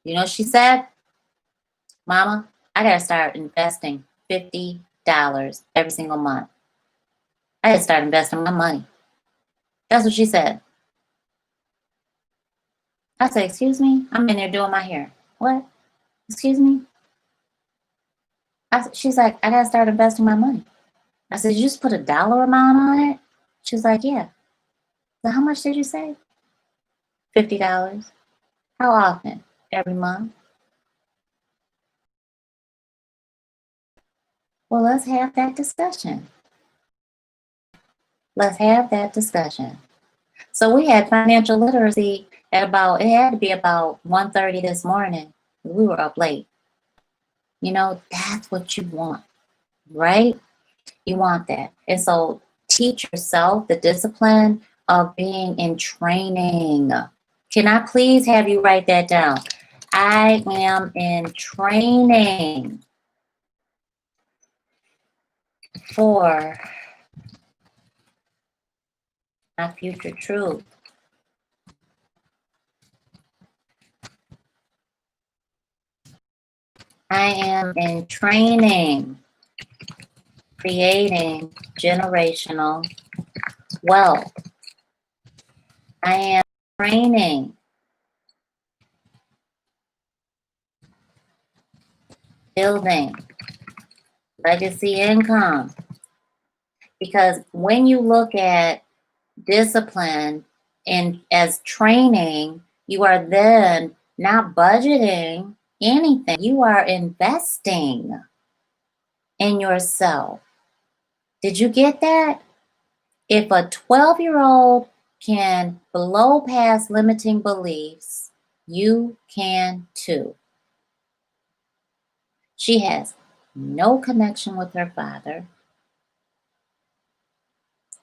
You know what she said? Mama, I got to start investing $50 every single month. I got to start investing my money. That's what she said. I said, excuse me? I'm in there doing my hair. What? Excuse me? She's like, I got to start investing my money. I said, you just put a dollar amount on it? She's like, yeah. So how much did you say? $50. How often? Every month. Well, let's have that discussion. Let's have that discussion. So we had financial literacy at it had to be about 1:30 this morning. We were up late. You know, that's what you want, right? You want that. And so teach yourself the discipline of being in training. Can I please have you write that down? I am in training for my future truth. I am in training, creating generational wealth. I am training, building legacy income. Because when you look at discipline and as training, you are then not budgeting anything. You are investing in yourself. Did you get that? If a 12-year-old can blow past limiting beliefs, you can too. She has no connection with her father,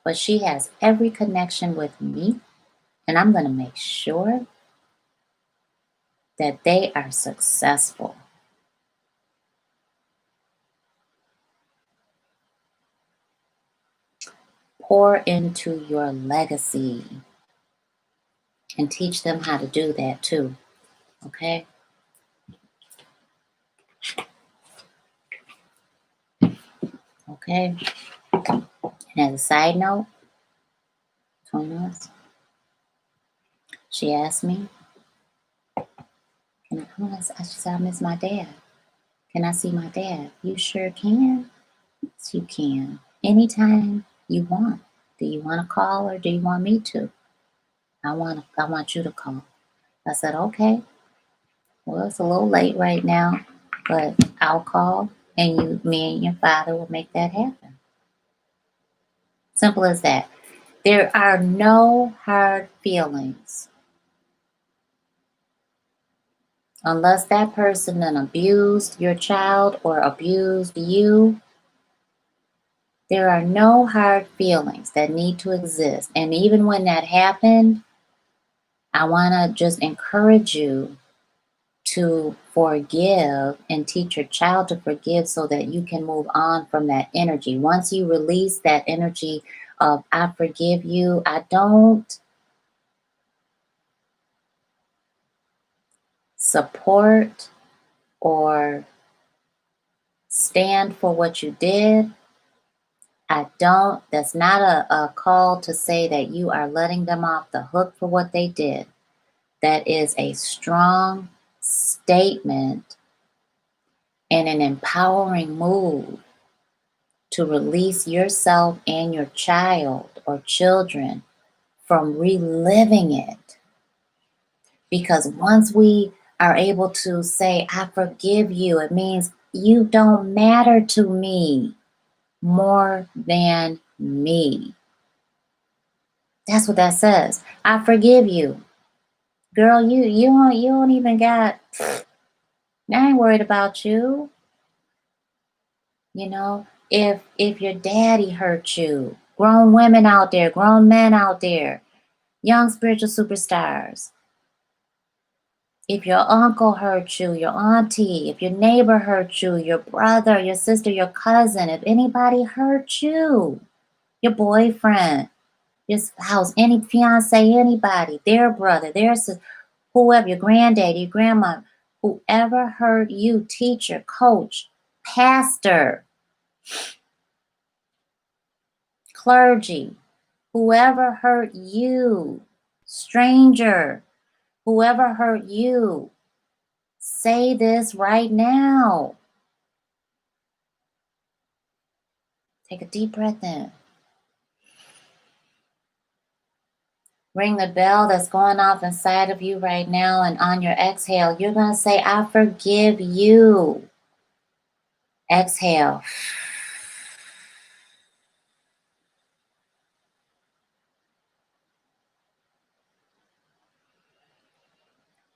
but she has every connection with me, and I'm going to make sure that they are successful. Pour into your legacy and teach them how to do that too, okay? Okay? And as a side note, between us, she asked me, she said, I miss my dad. Can I see my dad? You sure can. Yes, you can. Anytime you want. Do you want to call or do you want me to? I want you to call. I said, okay. Well, it's a little late right now, but I'll call and me and your father will make that happen. Simple as that. There are no hard feelings. Unless that person then abused your child or abused you, there are no hard feelings that need to exist. And even when that happened, I want to just encourage you to forgive and teach your child to forgive so that you can move on from that energy. Once you release that energy of I forgive you, I don't support or stand for what you did. That's not a call to say that you are letting them off the hook for what they did. That is a strong statement and an empowering move to release yourself and your child or children from reliving it. Because once we are able to say, I forgive you, it means you don't matter to me more than me. That's what that says. I forgive you. Girl, you don't even got, I ain't worried about you. You know, if your daddy hurt you, grown women out there, grown men out there, young spiritual superstars. If your uncle hurt you, your auntie, if your neighbor hurt you, your brother, your sister, your cousin, if anybody hurt you, your boyfriend, your spouse, any fiance, anybody, their brother, their sister, whoever, your granddaddy, your grandma, whoever hurt you, teacher, coach, pastor, clergy, whoever hurt you, stranger, whoever hurt you, say this right now. Take a deep breath in. Ring the bell that's going off inside of you right now, and on your exhale, you're going to say, I forgive you. Exhale.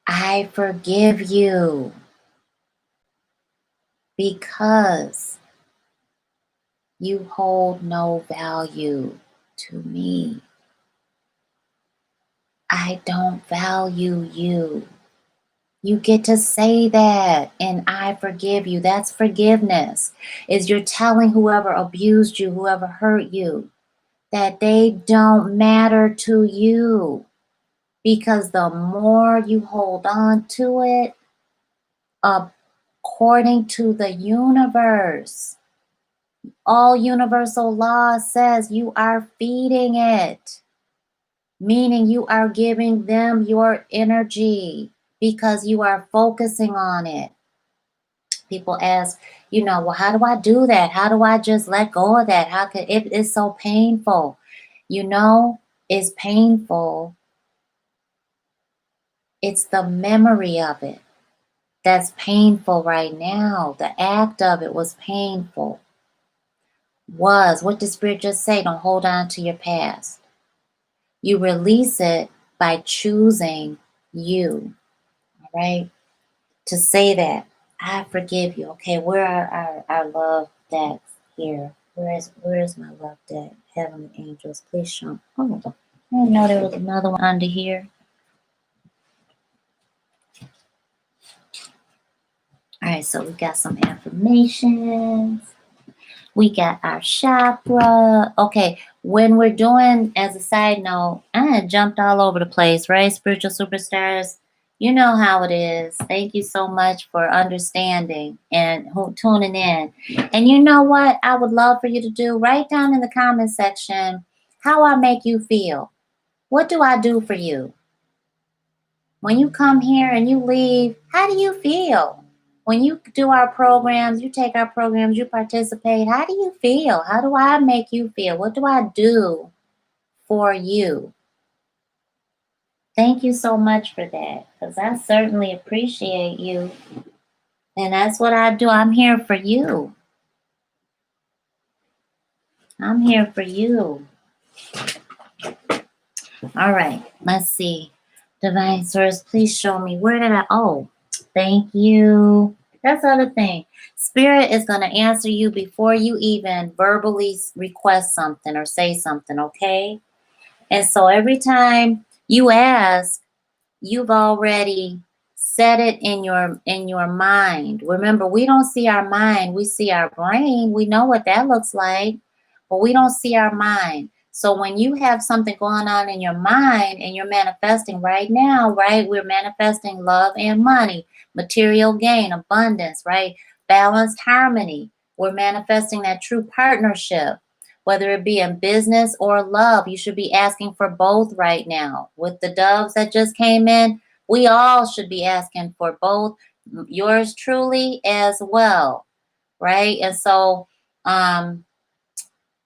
I forgive you because you hold no value to me. I don't value you. You get to say that, and I forgive you. That's forgiveness. Is you're telling whoever abused you, whoever hurt you, that they don't matter to you. Because the more you hold on to it, according to the universe, all universal law says you are feeding it. Meaning you are giving them your energy because you are focusing on it. People ask, well, how do I do that? How do I just let go of that? How could it is so painful? It's painful. It's the memory of it that's painful right now. The act of it was painful. What did Spirit just say? Don't hold on to your past. You release it by choosing you, all right? To say that, I forgive you. Okay, where are our love decks here? Where is my love deck? Heavenly angels, please show me. Oh, I didn't know there was another one under here. All right, so we got some affirmations. We got our chakra. Okay, when we're doing, as a side note, I jumped all over the place, right? Spiritual superstars, you know how it is. Thank you so much for understanding and tuning in. And you know what I would love for you to do? Write down in the comment section how I make you feel. What do I do for you? When you come here and you leave, how do you feel? When you do our programs, you take our programs, you participate, how do you feel? How do I make you feel? What do I do for you? Thank you so much for that, because I certainly appreciate you. And that's what I do. I'm here for you. I'm here for you. All right, let's see. Divine Source, please show me. Where did I? Oh, thank you. That's the other thing. Spirit is going to answer you before you even verbally request something or say something, okay? And so every time you ask, you've already set it in your mind. Remember, we don't see our mind, we see our brain. We know what that looks like, but we don't see our mind. So when you have something going on in your mind and you're manifesting right now, right? We're manifesting love and money, material gain, abundance, right? Balanced harmony. We're manifesting that true partnership, whether it be in business or love. You should be asking for both right now. With the doves that just came in, we all should be asking for both, yours truly as well, right? And so,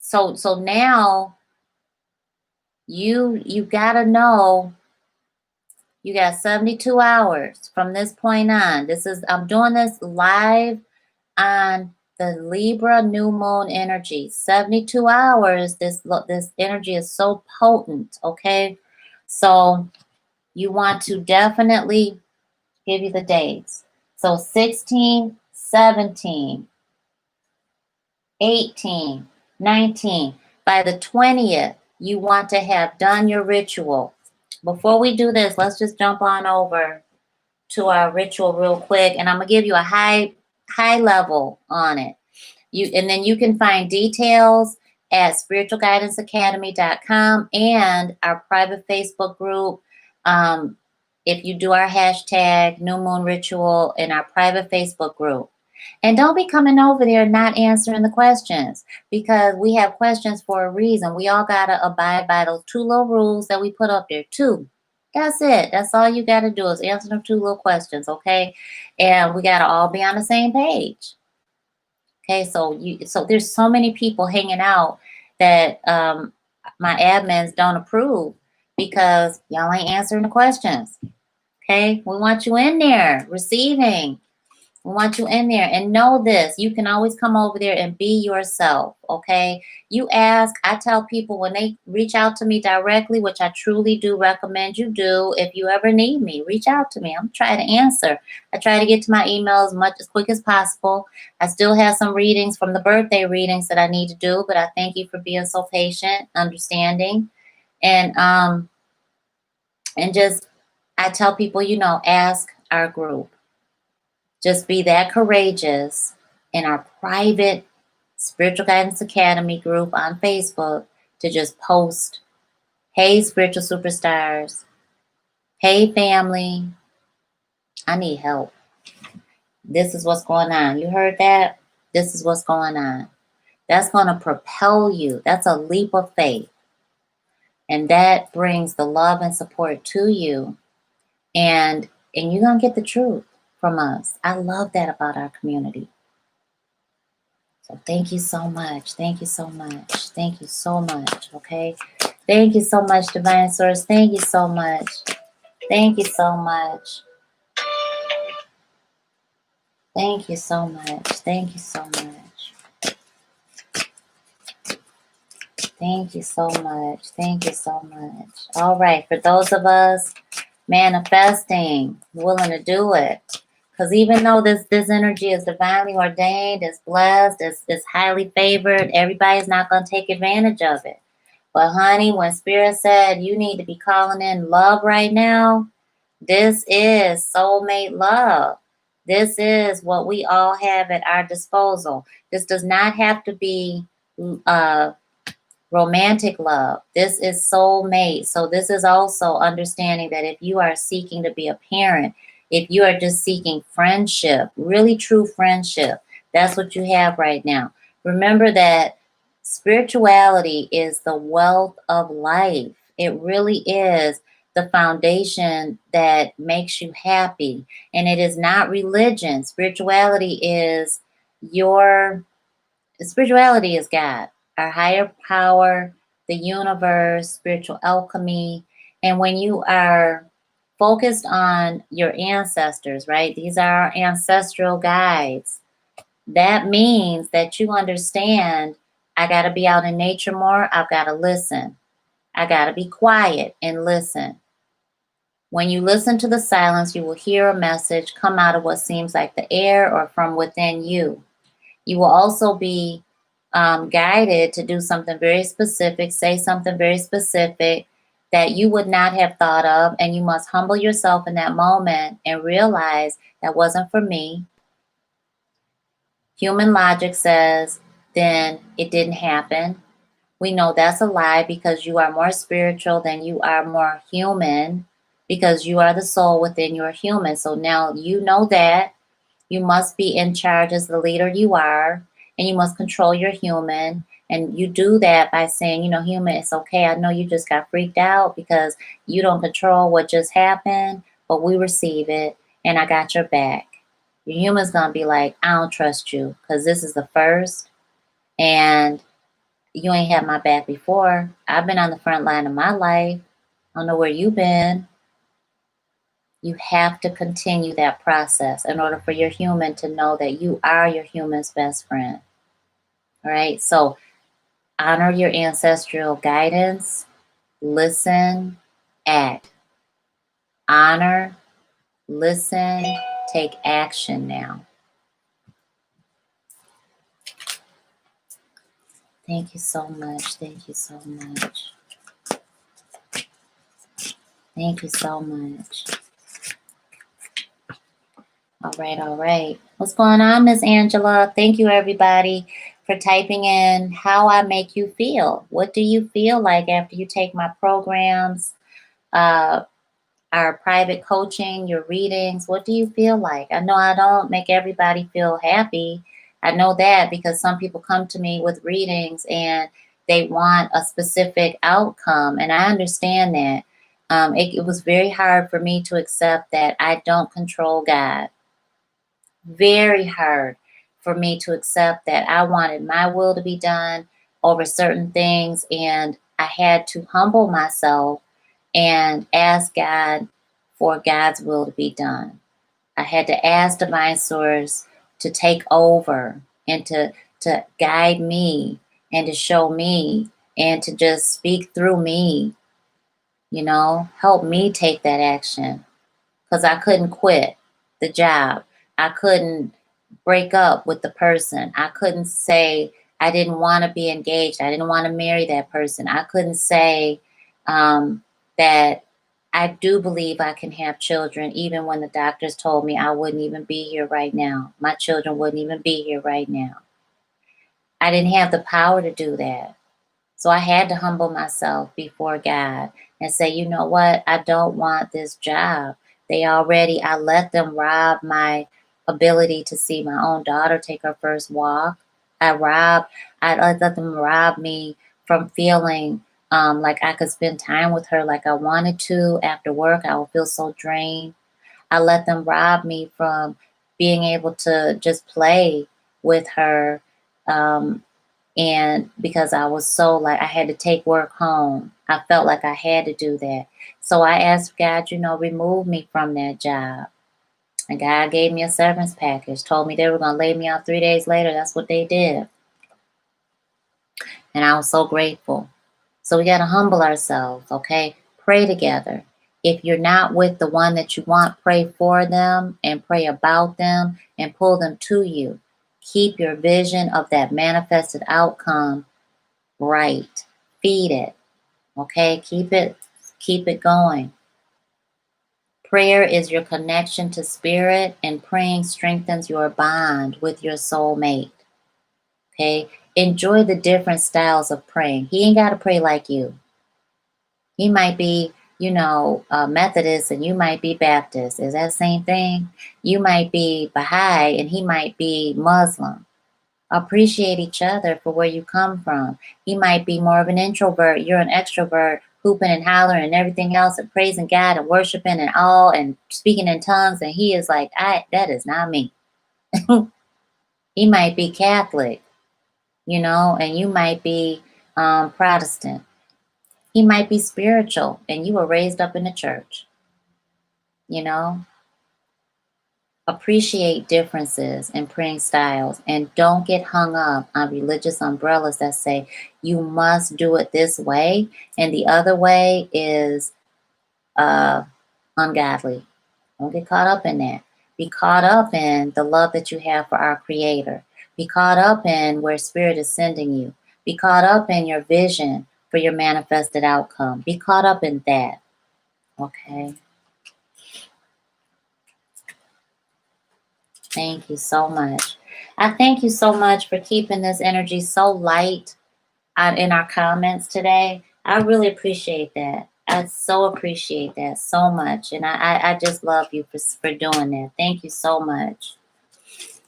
so now you gotta know you got 72 hours from this point on. I'm doing this live on the Libra new moon energy. 72 hours. This energy is so potent. Okay, so you want to definitely give you the dates. So 16, 17, 18, 19. By the 20th, you want to have done your ritual. Before we do this, let's just jump on over to our ritual real quick, and I'm gonna give you a high level on it. And then you can find details at spiritualguidanceacademy.com and our private Facebook group. If you do our hashtag New Moon Ritual in our private Facebook group. And don't be coming over there not answering the questions, because we have questions for a reason. We all got to abide by those 2 little rules that we put up there. 2. That's it. That's all you got to do is answer them 2 little questions, okay? And we got to all be on the same page. Okay, so there's so many people hanging out that my admins don't approve because y'all ain't answering the questions. Okay, we want you in there receiving. We want you in there, and know this. You can always come over there and be yourself, okay? You ask. I tell people when they reach out to me directly, which I truly do recommend you do. If you ever need me, reach out to me. I'm trying to answer. I try to get to my emails as quick as possible. I still have some readings from the birthday readings that I need to do, but I thank you for being so patient, understanding, and just I tell people, ask our group. Just be that courageous in our private Spiritual Guidance Academy group on Facebook to just post, hey, spiritual superstars. Hey, family. I need help. This is what's going on. You heard that? This is what's going on. That's going to propel you. That's a leap of faith. And that brings the love and support to you. And you're going to get the truth from us. I love that about our community. So thank you so much. Thank you so much. Thank you so much. Okay. Thank you so much, Divine Source. Thank you so much. Thank you so much. Thank you so much. Thank you so much. Thank you so much. Thank you so much. All right. For those of us manifesting, willing to do it. Because even though this energy is divinely ordained, it's blessed, it's highly favored, everybody's not going to take advantage of it. But honey, when Spirit said you need to be calling in love right now, this is soulmate love. This is what we all have at our disposal. This does not have to be romantic love. This is soulmate. So this is also understanding that if you are seeking to be a parent, if you are just seeking friendship, really true friendship, that's what you have right now. Remember that spirituality is the wealth of life. It really is the foundation that makes you happy. And it is not religion. Spirituality is God, our higher power, the universe, spiritual alchemy. And when you are focused on your ancestors, right? These are our ancestral guides. That means that you understand, I got to be out in nature more. I've got to listen. I got to be quiet and listen. When you listen to the silence, you will hear a message come out of what seems like the air or from within you. You will also be guided to do something very specific, say something very specific that you would not have thought of, and you must humble yourself in that moment and realize that wasn't for me. Human logic says, then it didn't happen. We know that's a lie because you are more spiritual than you are more human, because you are the soul within your human. So now you know that. You must be in charge as the leader you are, and you must control your human. And you do that by saying, human, it's okay. I know you just got freaked out because you don't control what just happened, but we receive it, and I got your back. Your human's going to be like, I don't trust you because this is the first, and you ain't had my back before. I've been on the front line of my life. I don't know where you've been. You have to continue that process in order for your human to know that you are your human's best friend. All right. So honor your ancestral guidance, listen, act. Honor, listen, take action now. Thank you so much. Thank you so much. Thank you so much. All right, all right. What's going on, Miss Angela? Thank you, everybody, for typing in how I make you feel. What do you feel like after you take my programs, our private coaching, your readings? What do you feel like? I know I don't make everybody feel happy. I know that because some people come to me with readings and they want a specific outcome, and I understand that. It was very hard for me to accept that I don't control God. Very hard for me to accept that I wanted my will to be done over certain things, and I had to humble myself and ask God for God's will to be done. I had to ask Divine Source to take over and to guide me and to show me and to just speak through me, help me take that action, because I couldn't quit the job. I couldn't break up with the person. I couldn't say I didn't want to be engaged. I didn't want to marry that person. I couldn't say that I do believe I can have children, even when the doctors told me I wouldn't even be here right now. My children wouldn't even be here right now. I didn't have the power to do that. So I had to humble myself before God and say, you know what? I don't want this job. I let them rob my ability to see my own daughter take her first walk. I let them rob me from feeling like I could spend time with her like I wanted to. After work, I would feel so drained. I let them rob me from being able to just play with her. And because I was so I had to take work home, I felt like I had to do that. So I asked God, remove me from that job. And God gave me a severance package, told me they were going to lay me off 3 days later. That's what they did. And I was so grateful. So we got to humble ourselves, okay? Pray together. If you're not with the one that you want, pray for them and pray about them and pull them to you. Keep your vision of that manifested outcome bright. Feed it, okay? Keep it going. Prayer is your connection to spirit, and praying strengthens your bond with your soulmate. Okay? Enjoy the different styles of praying. He ain't got to pray like you. He might be, Methodist and you might be Baptist. Is that the same thing? You might be Baha'i and he might be Muslim. Appreciate each other for where you come from. He might be more of an introvert. You're an extrovert, hooping and hollering and everything else and praising God and worshiping and all and speaking in tongues. And he is like, that is not me. He might be Catholic, and you might be Protestant. He might be spiritual and you were raised up in the church, Appreciate differences in praying styles, and don't get hung up on religious umbrellas that say you must do it this way and the other way is ungodly. Don't get caught up in that. Be caught up in the love that you have for our Creator. Be caught up in where Spirit is sending you. Be caught up in your vision for your manifested outcome. Be caught up in that. Okay? Thank you so much. I thank you so much for keeping this energy so light in our comments today. I really appreciate that. I so appreciate that so much. And I just love you for doing that. Thank you so much.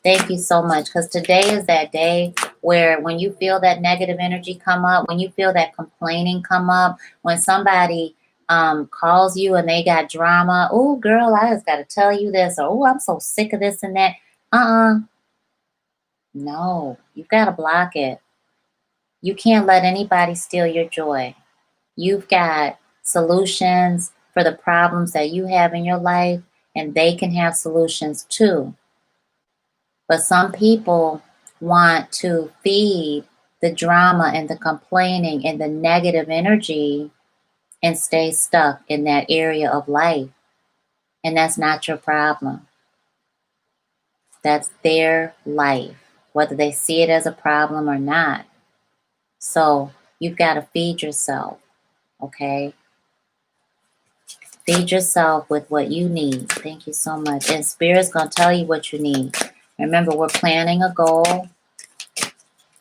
Thank you so much. Because today is that day where when you feel that negative energy come up, when you feel that complaining come up, when somebody calls you and they got drama, oh, girl, I just got to tell you this, or oh, I'm so sick of this and that. No, you've got to block it. You can't let anybody steal your joy. You've got solutions for the problems that you have in your life, and they can have solutions too. But some people want to feed the drama and the complaining and the negative energy and stay stuck in that area of life. And that's not your problem. That's their life, whether they see it as a problem or not. So you've got to feed yourself, okay? Feed yourself with what you need. Thank you so much. And Spirit's going to tell you what you need. Remember, we're planning a goal,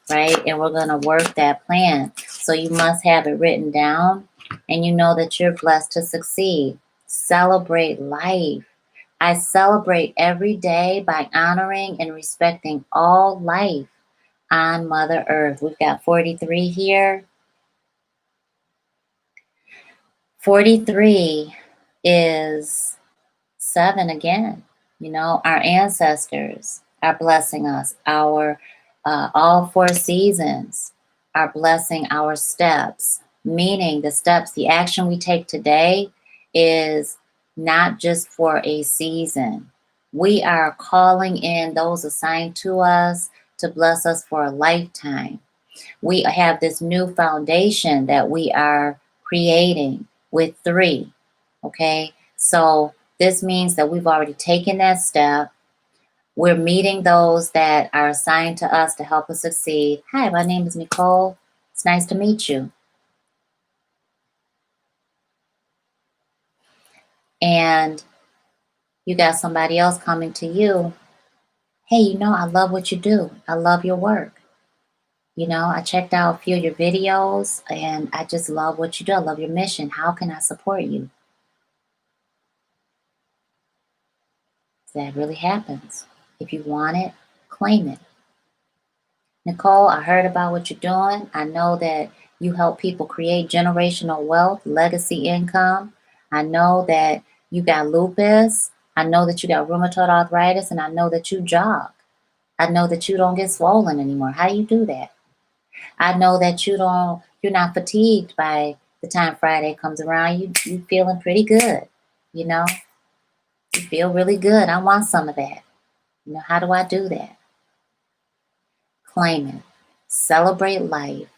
right? And we're going to work that plan. So you must have it written down, and you know that you're blessed to succeed. Celebrate life. I celebrate every day by honoring and respecting all life on Mother Earth. We've got 43 here. 43 is 7 again. You know, our ancestors are blessing us. Our all 4 seasons are blessing our steps, meaning the steps, the action we take today is not just for a season. We are calling in those assigned to us to bless us for a lifetime. We have this new foundation that we are creating with 3, okay? So this means that we've already taken that step. We're meeting those that are assigned to us to help us succeed. Hi, my name is Necole. It's nice to meet you. And you got somebody else coming to you. Hey, you know, I love what you do. I love your work. You know, I checked out a few of your videos and I just love what you do. I love your mission. How can I support you? That really happens. If you want it, claim it. Necole, I heard about what you're doing. I know that you help people create generational wealth, legacy income. I know that you got lupus. I know that you got rheumatoid arthritis, and I know that you jog. I know that you don't get swollen anymore. How do you do that? I know that you're not fatigued by the time Friday comes around. You feeling pretty good, you know? You feel really good. I want some of that. You know, how do I do that? Claim it. Celebrate life.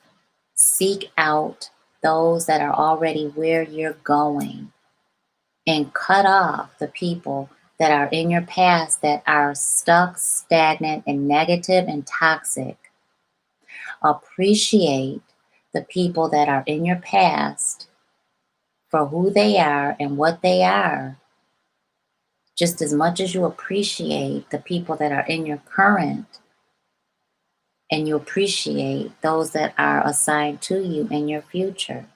Seek out those that are already where you're going. And cut off the people that are in your past that are stuck, stagnant, and negative and toxic. Appreciate the people that are in your past for who they are and what they are, just as much as you appreciate the people that are in your current, and you appreciate those that are assigned to you in your future.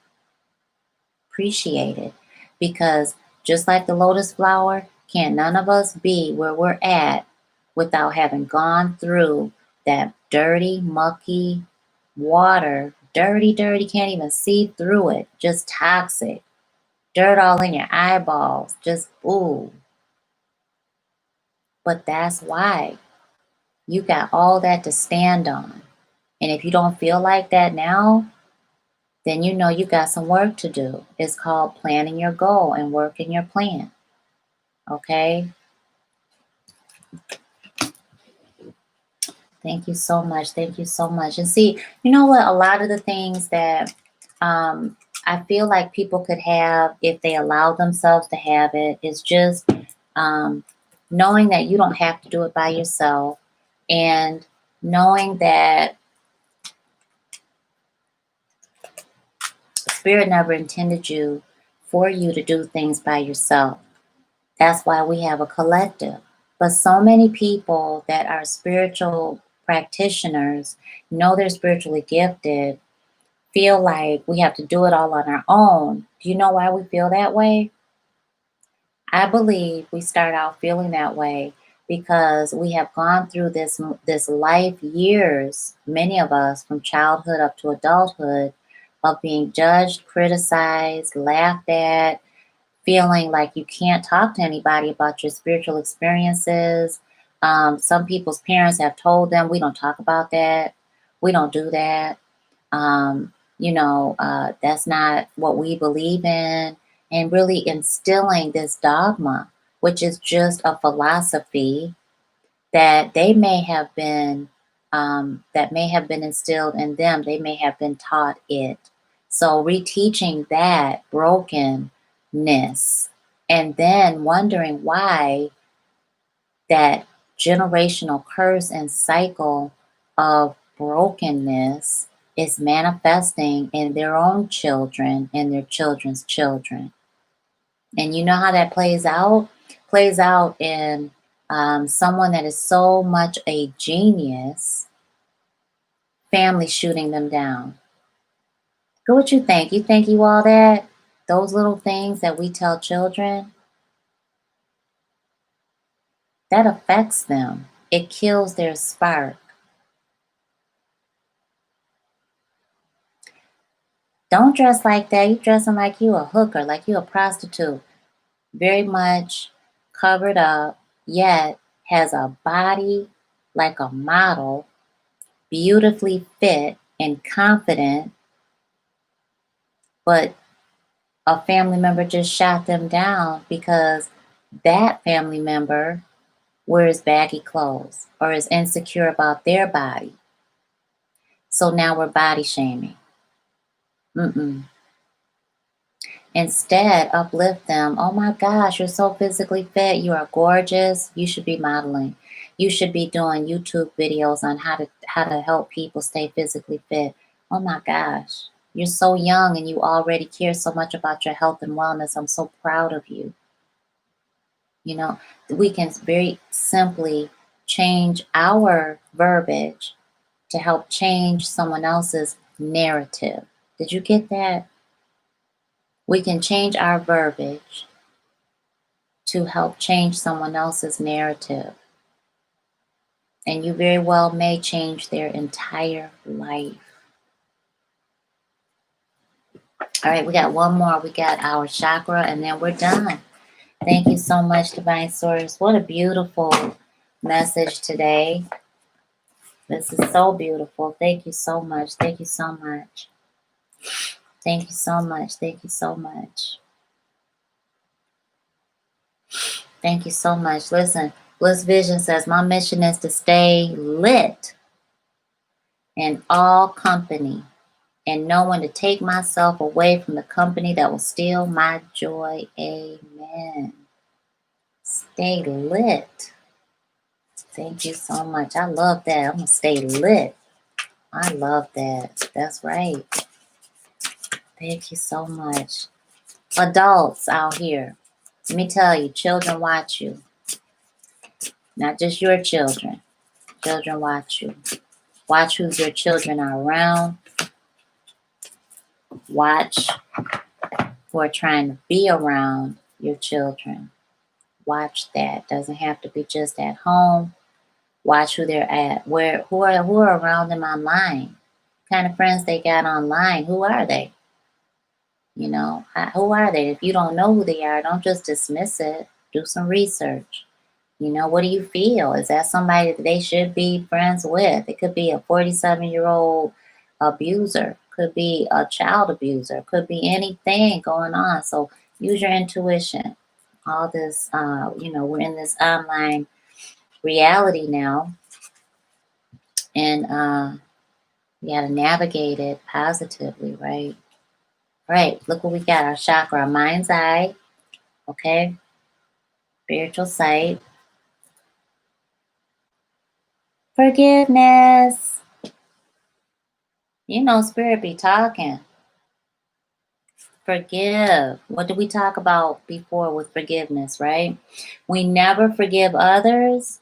Appreciate it, because just like the lotus flower, can't none of us be where we're at without having gone through that dirty, mucky water. Dirty, can't even see through it, just toxic. Dirt all in your eyeballs, just ooh. But that's why you got all that to stand on. And if you don't feel like that now, then you know you got some work to do. It's called planning your goal and working your plan. Okay? Thank you so much. Thank you so much. And see, you know what? A lot of the things that I feel like people could have if they allow themselves to have it is just knowing that you don't have to do it by yourself, and knowing that Spirit never intended for you to do things by yourself. That's why we have a collective. But so many people that are spiritual practitioners, know they're spiritually gifted, feel like we have to do it all on our own. Do you know why we feel that way? I believe we start out feeling that way because we have gone through this life years, many of us from childhood up to adulthood, of being judged, criticized, laughed at, feeling like you can't talk to anybody about your spiritual experiences. Some people's parents have told them, we don't talk about that. We don't do that. That's not what we believe in. And really instilling this dogma, which is just a philosophy that they may have been, that may have been instilled in them. They may have been taught it. So reteaching that brokenness, and then wondering why that generational curse and cycle of brokenness is manifesting in their own children and their children's children. And you know how that plays out? Plays out in someone that is so much a genius, family shooting them down. Go what you think. You think you all that? Those little things that we tell children, that affects them. It kills their spark. Don't dress like that. You dressing like you a hooker, like you a prostitute. Very much covered up, yet has a body like a model, beautifully fit and confident, but a family member just shot them down because that family member wears baggy clothes or is insecure about their body. So now we're body shaming. Instead, uplift them. Oh my gosh, you're so physically fit. You are gorgeous. You should be modeling. You should be doing YouTube videos on how to help people stay physically fit. Oh my gosh, you're so young and you already care so much about your health and wellness. I'm so proud of you. You know, we can very simply change our verbiage to help change someone else's narrative. Did you get that? We can change our verbiage to help change someone else's narrative. And you very well may change their entire life. All right, we got one more. We got our chakra, and then we're done. Thank you so much, Divine Source. What a beautiful message today. This is so beautiful. Thank you so much. Thank you so much. Thank you so much. Thank you so much. Thank you so much. Listen, Bliss Vision says, my mission is to stay lit in all company and know when to take myself away from the company that will steal my joy. Amen. Stay lit. Thank you so much. I love that. I'm going to stay lit. I love that. That's right. Thank you so much. Adults out here, let me tell you, children watch you. Not just your children. Children watch you. Watch who your children are around. Watch who are trying to be around your children. Watch that. Doesn't have to be just at home. Watch who they're at. Who are around them online. What kind of friends they got online. Who are they? You know, who are they? If you don't know who they are, don't just dismiss it. Do some research. You know, what do you feel? Is that somebody that they should be friends with? It could be a 47-year-old abuser. Could be a child abuser. Could be anything going on. So use your intuition. All this, we're in this online reality now. And you got to navigate it positively, right? Right, look what we got. Our chakra, our mind's eye, okay? Spiritual sight. Forgiveness. You know, spirit be talking. Forgive. What did we talk about before with forgiveness, right? We never forgive others,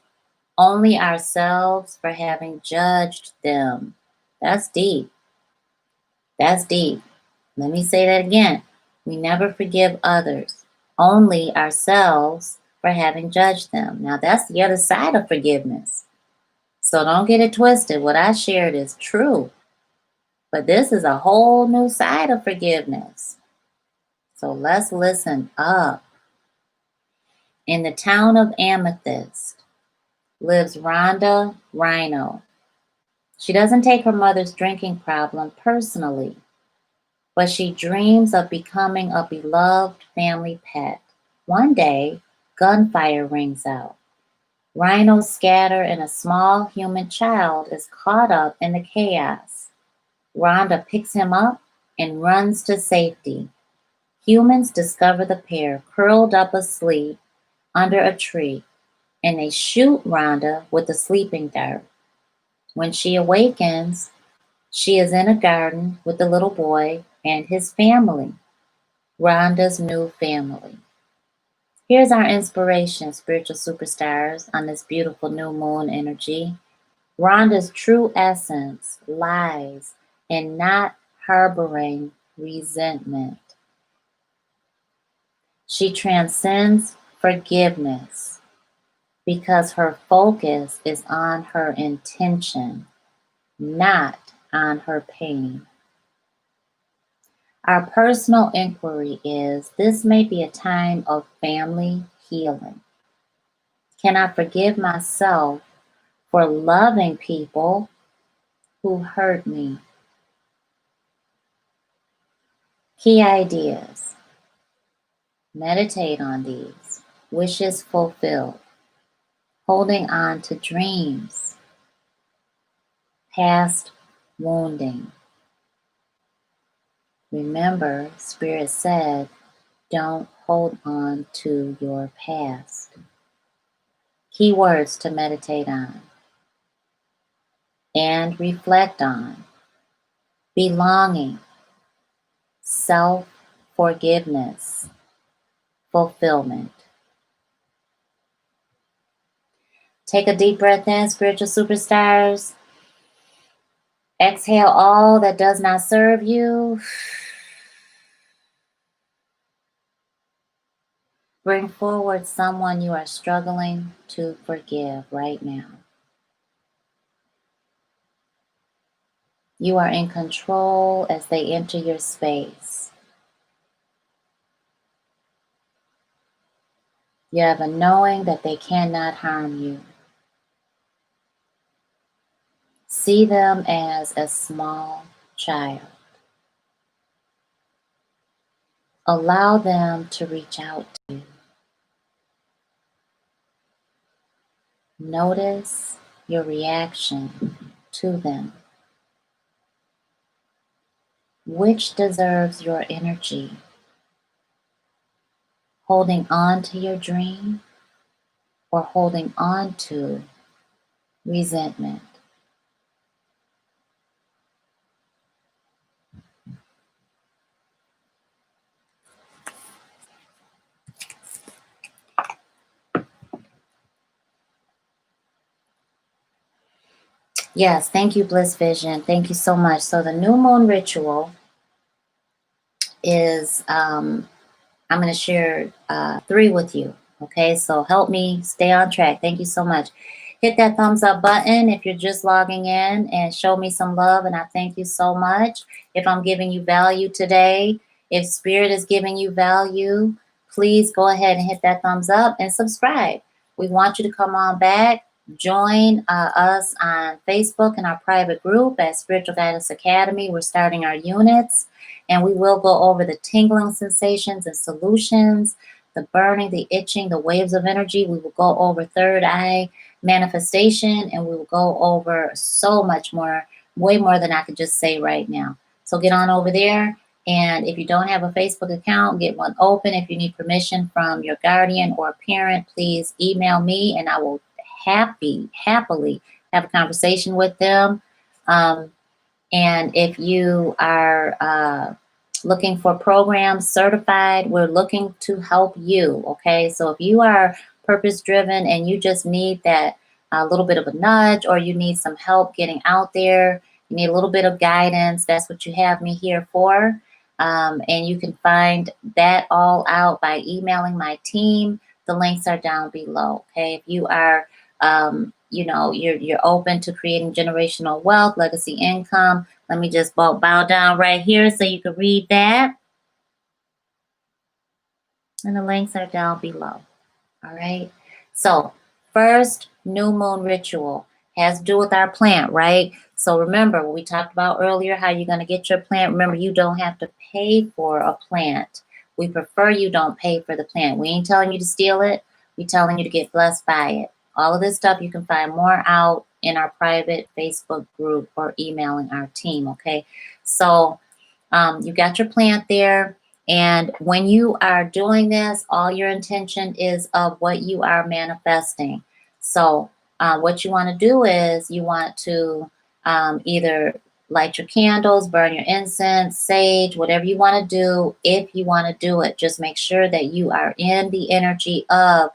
only ourselves for having judged them. That's deep. That's deep. Let me say that again. We never forgive others, only ourselves for having judged them. Now, that's the other side of forgiveness. So don't get it twisted. What I shared is true. But this is a whole new side of forgiveness. So let's listen up. In the town of Amethyst lives Rhonda Rhino. She doesn't take her mother's drinking problem personally, but she dreams of becoming a beloved family pet. One day, gunfire rings out. Rhinos scatter and a small human child is caught up in the chaos. Rhonda picks him up and runs to safety. Humans discover the pair curled up asleep under a tree, and they shoot Rhonda with a sleeping dart. When she awakens, she is in a garden with the little boy and his family, Rhonda's new family. Here's our inspiration, spiritual superstars, on this beautiful new moon energy. Rhonda's true essence lies in not harboring resentment. She transcends forgiveness because her focus is on her intention, not on her pain. Our personal inquiry is, this may be a time of family healing. Can I forgive myself for loving people who hurt me? Key ideas. Meditate on these. Wishes fulfilled. Holding on to dreams. Past wounding. Remember, Spirit said, don't hold on to your past. Keywords to meditate on and reflect on. Belonging, self-forgiveness, fulfillment. Take a deep breath in, spiritual superstars. Exhale all that does not serve you. Bring forward someone you are struggling to forgive right now. You are in control as they enter your space. You have a knowing that they cannot harm you. See them as a small child. Allow them to reach out to you. Notice your reaction to them. Which deserves your energy? Holding on to your dream or holding on to resentment? Yes, thank you, Bliss Vision. Thank you so much. So the new moon ritual is, I'm going to share 3 with you. Okay, so help me stay on track. Thank you so much. Hit that thumbs up button if you're just logging in and show me some love, and I thank you so much. If I'm giving you value today, if Spirit is giving you value, please go ahead and hit that thumbs up and subscribe. We want you to come on back. Join us on Facebook in our private group at Spiritual Guidance Academy. We're starting our units, and we will go over the tingling sensations and solutions the burning, the itching, the waves of energy. We will go over third eye manifestation, and we will go over so much more, way more than I could just say right now. So get on over there. And if you don't have a Facebook account, get one open. If you need permission from your guardian or parent, please email me, and I will happily have a conversation with them. And if you are looking for programs certified, we're looking to help you. Okay, so if you are purpose driven and you just need that little bit of a nudge, or you need some help getting out there, you need a little bit of guidance, that's what you have me here for. And you can find that all out by emailing my team. The links are down below. Okay, if you are you're open to creating generational wealth, legacy income, let me just bow down right here so you can read that. And the links are down below. All right. So first new moon ritual has to do with our plant, right? So remember what we talked about earlier, how you're going to get your plant. Remember, you don't have to pay for a plant. We prefer you don't pay for the plant. We ain't telling you to steal it. We're telling you to get blessed by it. All of this stuff you can find more out in our private Facebook group or emailing our team, okay? So you got your plant there. And when you are doing this, all your intention is of what you are manifesting. So what you want to do is you want to either light your candles, burn your incense, sage, whatever you want to do. If you want to do it, just make sure that you are in the energy of,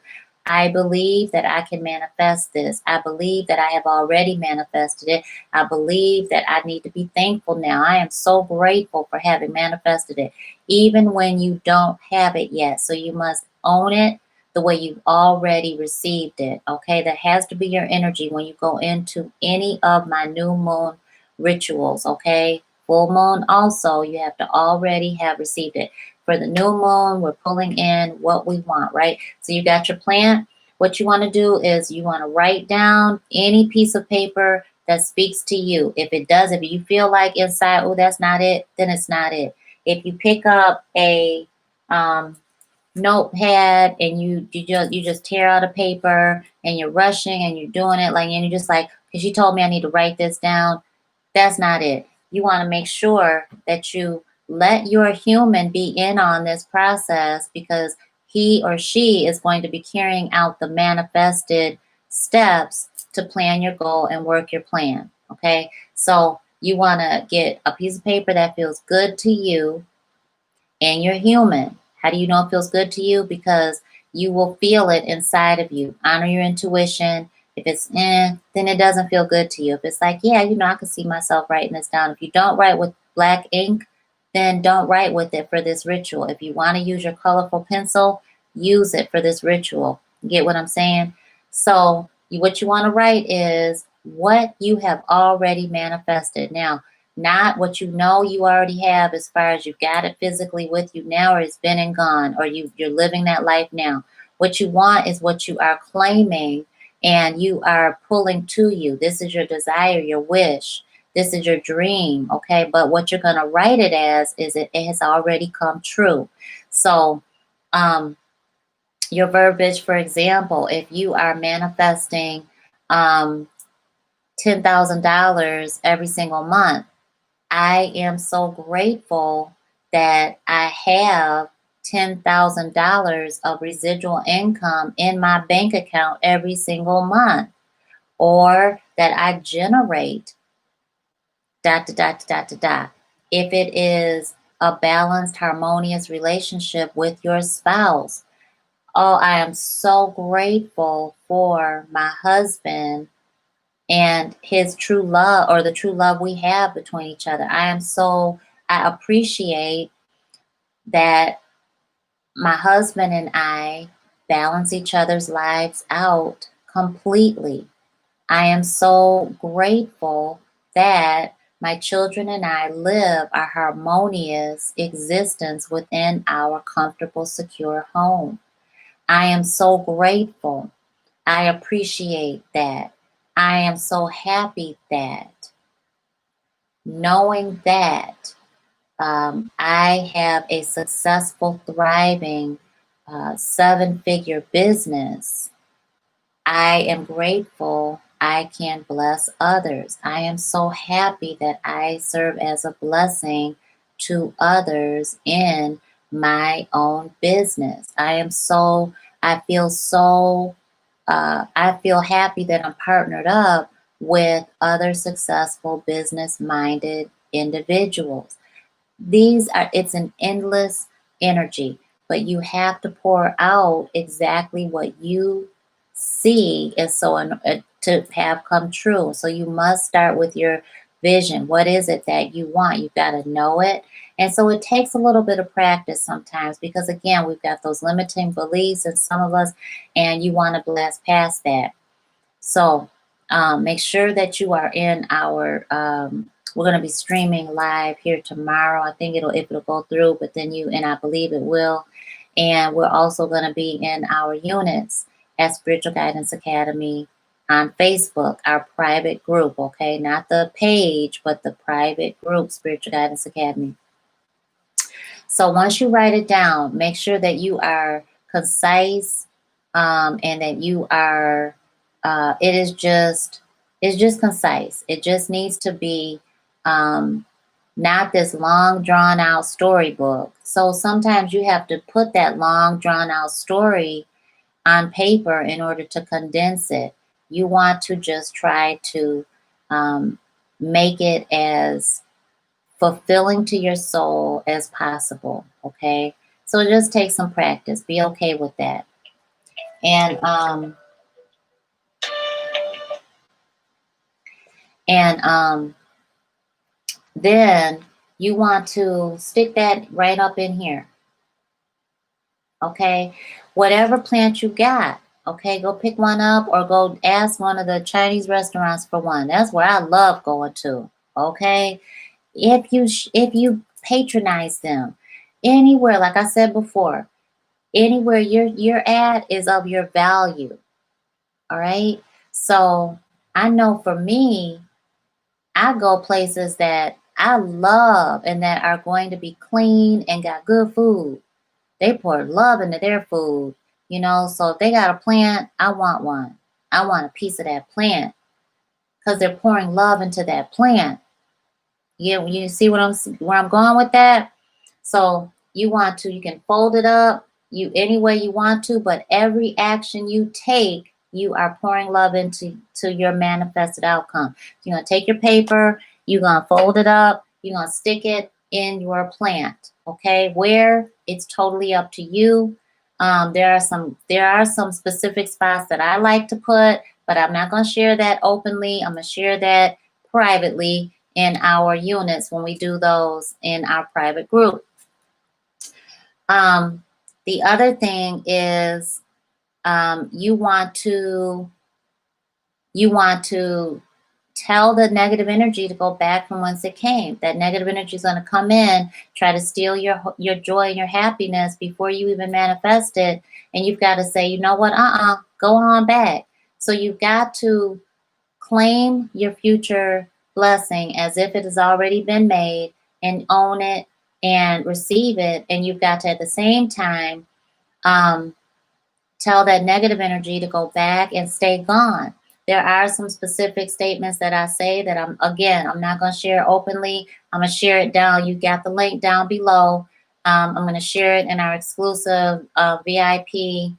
I believe that I can manifest this. I believe that I have already manifested it. I believe that I need to be thankful now. I am so grateful for having manifested it, even when you don't have it yet. So you must own it the way you've already received it. Okay, that has to be your energy when you go into any of my new moon rituals. Okay, full moon also, you have to already have received it. For the new moon, we're pulling in what we want, right? So you got your plant. What you want to do is you want to write down any piece of paper that speaks to you. If it does, if you feel like inside, oh, that's not it, then it's not it. If you pick up a notepad and you just tear out a paper and you're rushing and you're doing it and you're just like, because you told me I need to write this down, that's not it. You want to make sure that you let your human be in on this process, because he or she is going to be carrying out the manifested steps to plan your goal and work your plan. Okay, so you want to get a piece of paper that feels good to you and you're human. How do you know it feels good to you? Because you will feel it inside of you. Honor your intuition. If it's then it doesn't feel good to you. If it's like, yeah, I can see myself writing this down. If you don't write with black ink, then don't write with it for this ritual. If you want to use your colorful pencil, use it for this ritual. Get what I'm saying? So what you want to write is what you have already manifested. Now, not what you know you already have as far as you've got it physically with you now, or it's been and gone, or you're living that life now. What you want is what you are claiming and you are pulling to you. This is your desire, your wish. This is your dream, okay? But what you're going to write it as is it has already come true. So your verbiage, for example, if you are manifesting $10,000 every single month, I am so grateful that I have $10,000 of residual income in my bank account every single month, or that I generate ... If it is a balanced, harmonious relationship with your spouse. Oh, I am so grateful for my husband and his true love, or the true love we have between each other. I appreciate that my husband and I balance each other's lives out completely. I am so grateful that my children and I live a harmonious existence within our comfortable, secure home. I am so grateful. I appreciate that. I am so happy that, knowing that I have a successful, thriving seven-figure business, I am grateful I can bless others. I am so happy that I serve as a blessing to others in my own business. I feel happy that I'm partnered up with other successful business-minded individuals. It's an endless energy, but you have to pour out exactly what you see is to have come true. So you must start with your vision. What is it that you want? You've got to know it. And so it takes a little bit of practice sometimes because, again, we've got those limiting beliefs in some of us, and you want to blast past that. So make sure that you are in our, we're going to be streaming live here tomorrow. I think if it'll go through, but then and I believe it will. And we're also going to be in our units at Spiritual Guidance Academy on Facebook, our private group, okay? Not the page, but the private group, Spiritual Guidance Academy. So once you write it down, make sure that you are concise and that you are, it's just concise. It just needs to be not this long drawn out storybook. So sometimes you have to put that long drawn out story on paper in order to condense it. You want to just try to make it as fulfilling to your soul as possible, okay? So just take some practice. Be okay with that. And then you want to stick that right up in here, okay? Whatever plant you got, okay, go pick one up or go ask one of the Chinese restaurants for one. That's where I love going to, okay? If you patronize them anywhere, like I said before, anywhere you're at is of your value. All right. So I know for me, I go places that I love and that are going to be clean and got good food. They pour love into their food, so if they got a plant, I want one. I want a piece of that plant because they're pouring love into that plant. You see where I'm going with that? So you can fold it up any way you want to, but every action you take, you are pouring love into your manifested outcome. You're going to take your paper, you're going to fold it up, you're going to stick it in your plant, okay? Where, it's totally up to you. There are some specific spots that I like to put, but I'm not going to share that openly. I'm going to share that privately in our units when we do those in our private group. The other thing is you want to tell the negative energy to go back from whence it came. That negative energy is going to come in, try to steal your joy and your happiness before you even manifest it. And you've got to say, you know what, go on back. So you've got to claim your future blessing as if it has already been made and own it and receive it. And you've got to, at the same time, tell that negative energy to go back and stay gone. There are some specific statements that I say that I'm not going to share openly. I'm going to share it down. You got the link down below. I'm going to share it in our exclusive VIP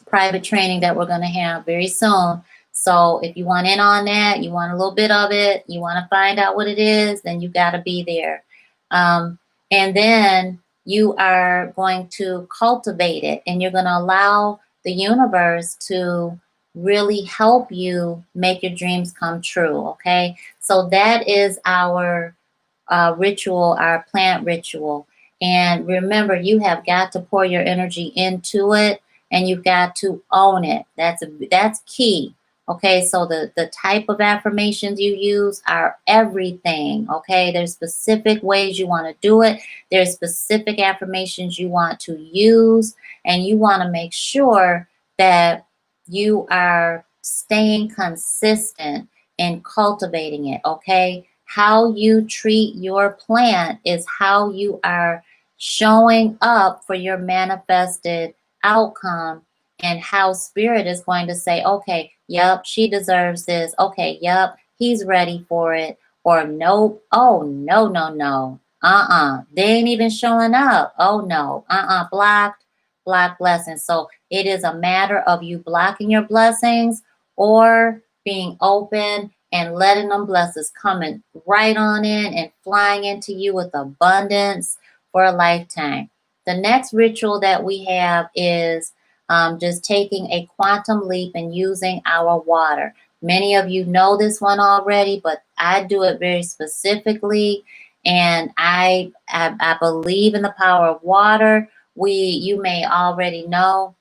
private training that we're going to have very soon. So if you want in on that, you want a little bit of it, you want to find out what it is, then you got to be there. And then you are going to cultivate it, and you're going to allow the universe to really help you make your dreams come true, okay? So that is our ritual, our plant ritual. And remember, you have got to pour your energy into it, and you've got to own it. That's key. Okay, so the type of affirmations you use are everything, okay? There's specific ways you want to do it. There's specific affirmations you want to use, and you want to make sure that you are staying consistent in cultivating it, okay? How you treat your plant is how you are showing up for your manifested outcome, and how spirit is going to say, okay, yep, she deserves this. Okay, yep, he's ready for it. Or nope, oh, no, no, no. They ain't even showing up. Oh, no, blocked, blocked blessings. So it is a matter of you blocking your blessings or being open and letting them blessings coming right on in and flying into you with abundance for a lifetime. The next ritual that we have is just taking a quantum leap and using our water. Many of you know this one already, but I do it very specifically, and I believe in the power of water. You may already know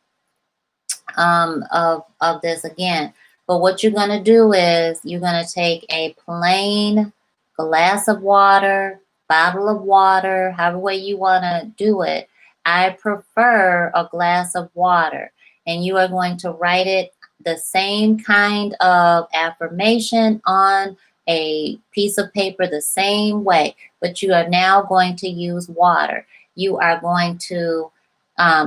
of this again. But what you're going to do is you're going to take a plain glass of water, bottle of water, however way you want to do it. I prefer a glass of water. And you are going to write it the same kind of affirmation on a piece of paper the same way. But you are now going to use water. You are going to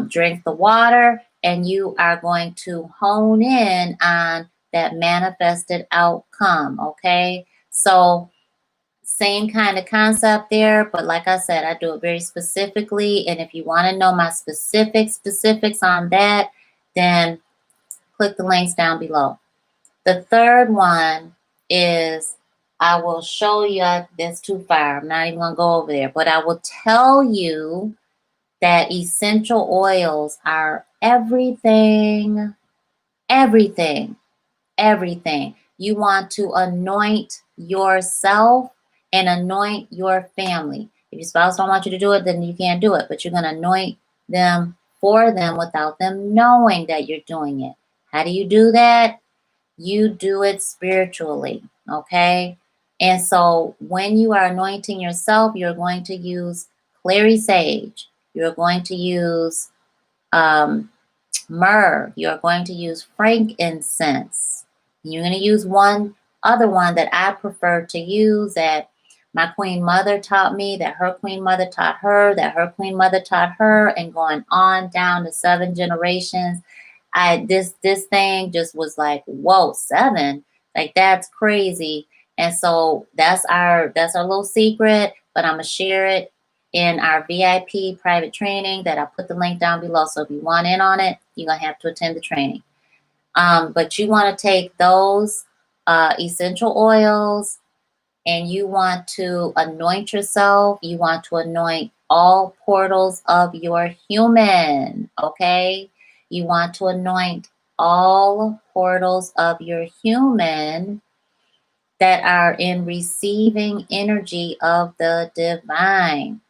drink the water, and you are going to hone in on that manifested outcome, okay? So same kind of concept there, but like I said, I do it very specifically, and if you want to know my specifics on that, then click the links down below. The third one is, I will show you, that's too far, I'm not even going to go over there, but I will tell you that essential oils are everything, everything, everything. You want to anoint yourself and anoint your family. If your spouse don't want you to do it, then you can't do it, but you're going to anoint them for them without them knowing that you're doing it. How do you do that? You do it spiritually, okay? And so when you are anointing yourself, you're going to use clary sage. You're going to use myrrh. You're going to use frankincense. You're going to use one other one that I prefer to use, that my queen mother taught me, that her queen mother taught her, that her queen mother taught her, and going on down to 7 generations. This thing just was like, whoa, 7, like that's crazy. And so that's our little secret, but I'm gonna share it in our VIP private training that I put the link down below. So if you want in on it, you're gonna have to attend the training. But you want to take those essential oils, and you want to anoint yourself. You want to anoint all portals of your human, okay? You want to anoint all portals of your human that are in receiving energy of the divine.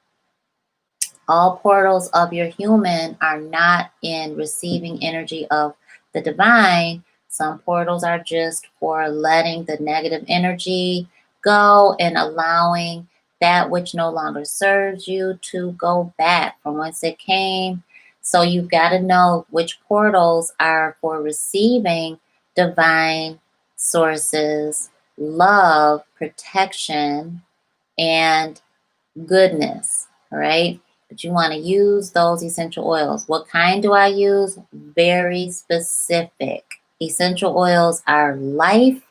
All portals of your human are not in receiving energy of the divine. Some portals are just for letting the negative energy go and allowing that which no longer serves you to go back from whence it came. So you've got to know which portals are for receiving divine sources, love, protection, and goodness, all right? But you want to use those essential oils. What kind do I use? Very specific. Essential oils are life.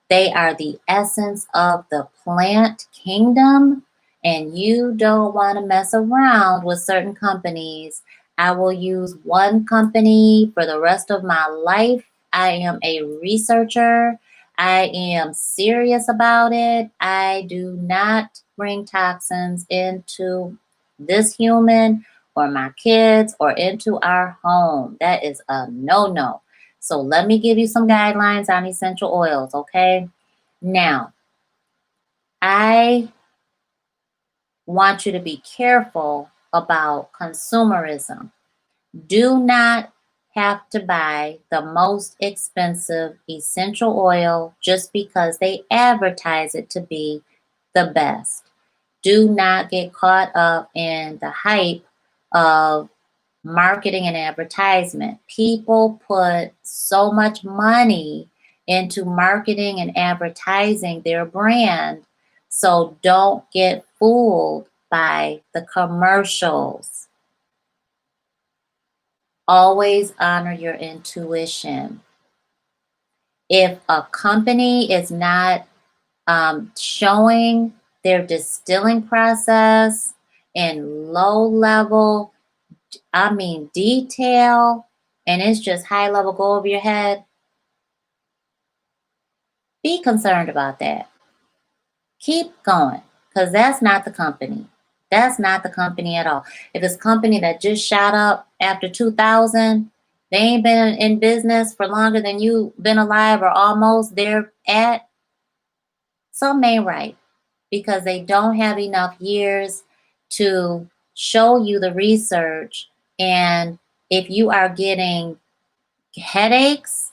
They are the essence of the plant kingdom, and you don't want to mess around with certain companies. I will use one company for the rest of my life. I am a researcher. I am serious about it. I do not bring toxins into this human or my kids or into our home. That is a no-no. So let me give you some guidelines on essential oils, okay? Now, I want you to be careful about consumerism. Do not have to buy the most expensive essential oil just because they advertise it to be the best. Do not get caught up in the hype of marketing and advertisement. People put so much money into marketing and advertising their brand. So don't get fooled by the commercials. Always honor your intuition. If a company is not showing their distilling process in low level, detail, and it's just high level go over your head, be concerned about that. Keep going, because that's not the company. That's not the company at all. If it's a company that just shot up after 2000, they ain't been in business for longer than you've been alive or almost there at, something ain't right, because they don't have enough years to show you the research. And if you are getting headaches,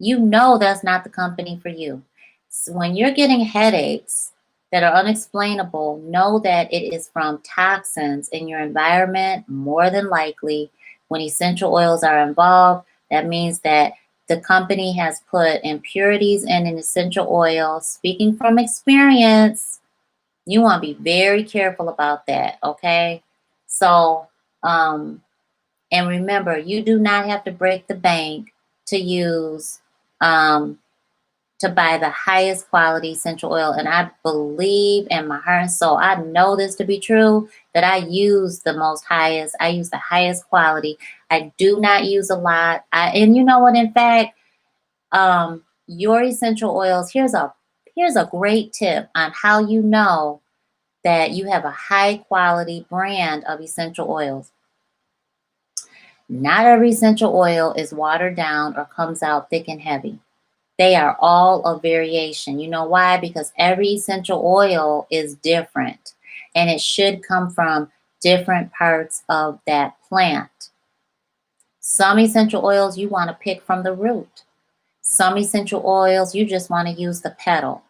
you know that's not the company for you. So when you're getting headaches that are unexplainable, know that it is from toxins in your environment, more than likely. When essential oils are involved, that means that the company has put impurities in an essential oil. Speaking from experience, you want to be very careful about that, okay? So, and remember, you do not have to break the bank to use to buy the highest quality essential oil. And I believe in my heart and soul, I know this to be true, that I use the I use the highest quality. I do not use a lot. And you know what, in fact, your essential oils, here's a great tip on how you know that you have a high quality brand of essential oils. Not every essential oil is watered down or comes out thick and heavy. They are all a variation. You know why? Because every essential oil is different, and it should come from different parts of that plant. Some essential oils you want to pick from the root. Some essential oils you just want to use the petal.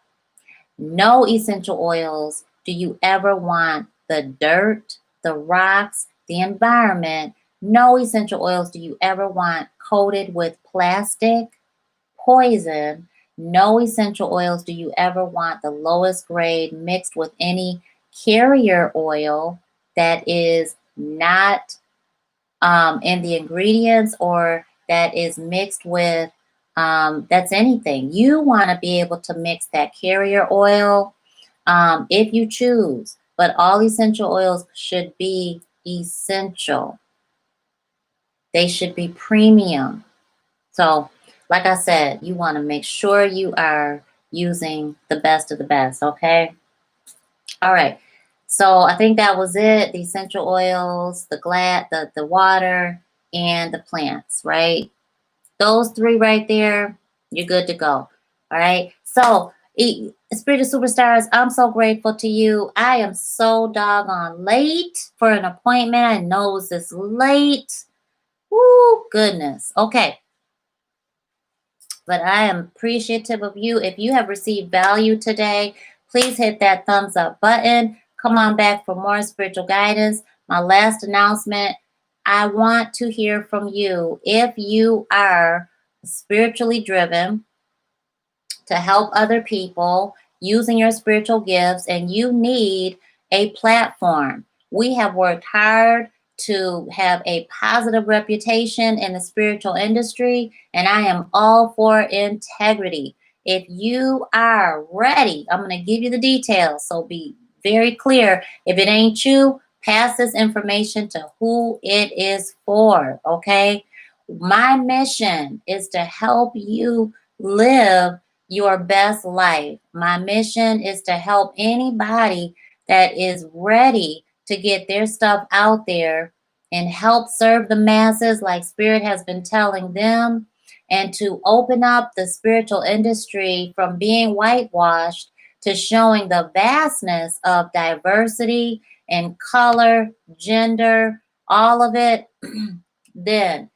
No essential oils do you ever want the dirt, the rocks, the environment. No essential oils do you ever want coated with plastic, poison. No essential oils do you ever want the lowest grade mixed with any carrier oil that is not in the ingredients, or that is mixed with that's anything. You want to be able to mix that carrier oil if you choose, but all essential oils should be essential. They should be premium. So, like I said, you want to make sure you are using the best of the best, okay? All right. So I think that was it. The essential oils, the water, and the plants, right? Those three right there, you're good to go. All right. So, Spiritual Superstars, I'm so grateful to you. I am so doggone late for an appointment. I know it was this late. Woo, goodness. Okay. But I am appreciative of you. If you have received value today, please hit that thumbs up button. Come on back for more spiritual guidance. My last announcement, I want to hear from you. If you are spiritually driven to help other people using your spiritual gifts and you need a platform, we have worked hard to have a positive reputation in the spiritual industry, and I am all for integrity. If you are ready, I'm going to give you the details, so be very clear. If it ain't you, pass this information to who it is for, okay? My mission is to help you live your best life. My mission is to help anybody that is ready to get their stuff out there and help serve the masses like Spirit has been telling them, and to open up the spiritual industry from being whitewashed to showing the vastness of diversity and color, gender, all of it. Then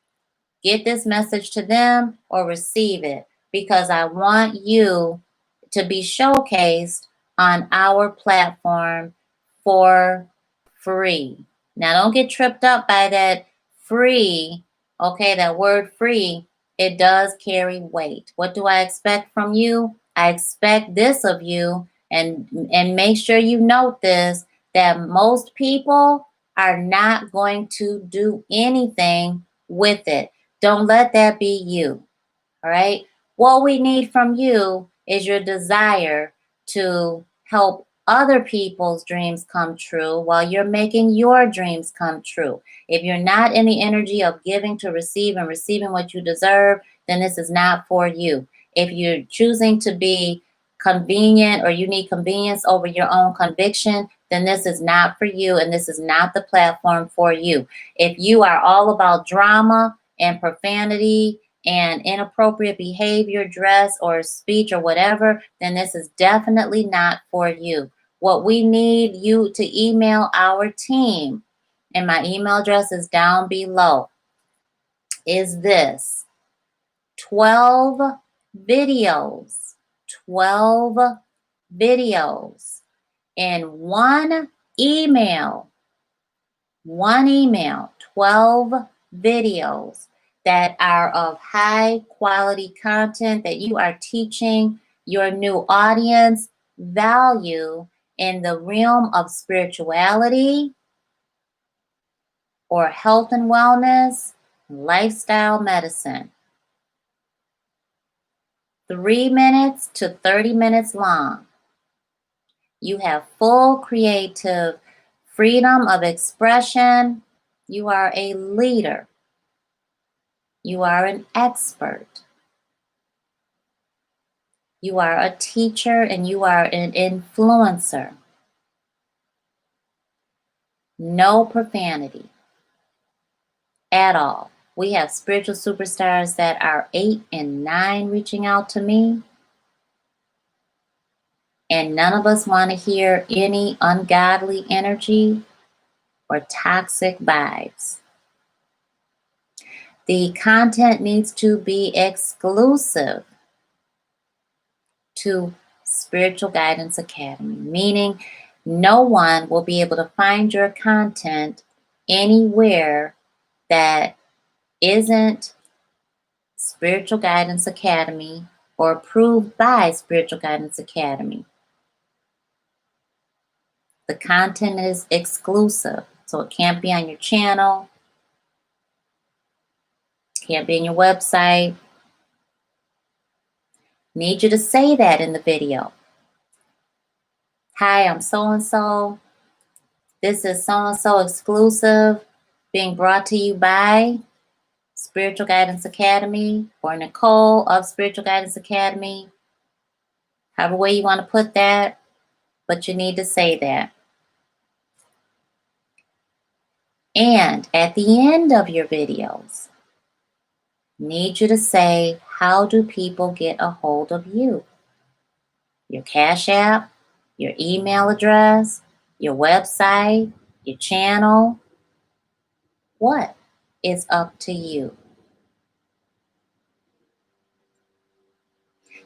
get this message to them or receive it, because I want you to be showcased on our platform for free. Now, don't get tripped up by that free, okay, that word free. It does carry weight. What do I expect from you? I expect this of you, and make sure you note this, that most people are not going to do anything with it. Don't let that be you. All right. What we need from you is your desire to help other people's dreams come true while you're making your dreams come true. If you're not in the energy of giving to receive and receiving what you deserve, then this is not for you. If you're choosing to be convenient or you need convenience over your own conviction, then this is not for you and this is not the platform for you. If you are all about drama and profanity and inappropriate behavior, dress, or speech, or whatever, then this is definitely not for you. What we need you to email our team, and my email address is down below, is this: 12 videos, 12 videos in one email, 12 videos that are of high quality content that you are teaching your new audience value in the realm of spirituality or health and wellness, lifestyle medicine. 3 minutes to 30 minutes long. You have full creative freedom of expression. You are a leader. You are an expert. You are a teacher and you are an influencer. No profanity at all. We have spiritual superstars that are 8 and 9 reaching out to me. And none of us want to hear any ungodly energy or toxic vibes. The content needs to be exclusive to Spiritual Guidance Academy, meaning no one will be able to find your content anywhere that isn't Spiritual Guidance Academy or approved by Spiritual Guidance Academy. The content is exclusive, so it can't be on your channel, can't be on your website. Need you to say that in the video. Hi, I'm so-and-so. This is so-and-so exclusive being brought to you by Spiritual Guidance Academy or Necole of Spiritual Guidance Academy. However way you want to put that, but you need to say that. And at the end of your videos, need you to say, how do people get a hold of you? Your Cash App, your email address, your website, your channel. What is up to you?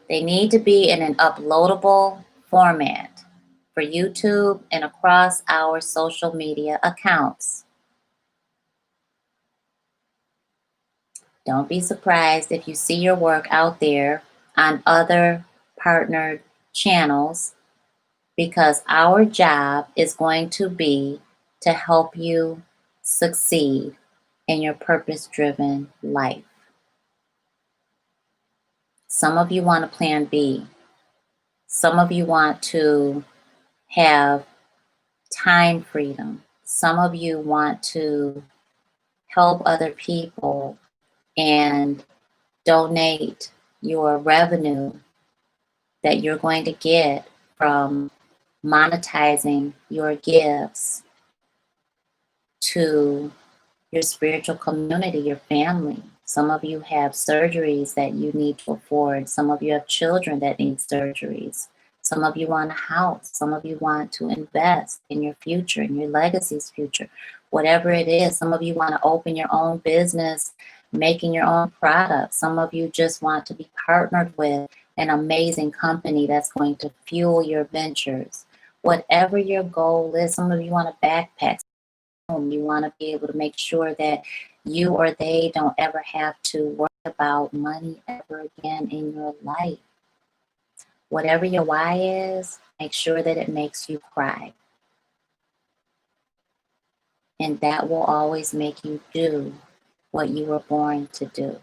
They need to be in an uploadable format for YouTube and across our social media accounts. Don't be surprised if you see your work out there on other partnered channels, because our job is going to be to help you succeed in your purpose-driven life. Some of you want a plan B. Some of you want to have time freedom. Some of you want to help other people and donate your revenue that you're going to get from monetizing your gifts to your spiritual community, your family. Some of you have surgeries that you need to afford. Some of you have children that need surgeries. Some of you want a house. Some of you want to invest in your future, in your legacy's future. Whatever it is, some of you want to open your own business, making your own products. Some of you just want to be partnered with an amazing company that's going to fuel your ventures. Whatever your goal is, some of you want a backpack. You want to be able to make sure that you or they don't ever have to worry about money ever again in your life. Whatever your why is, make sure that it makes you cry. and that will always make you do what you were born to do.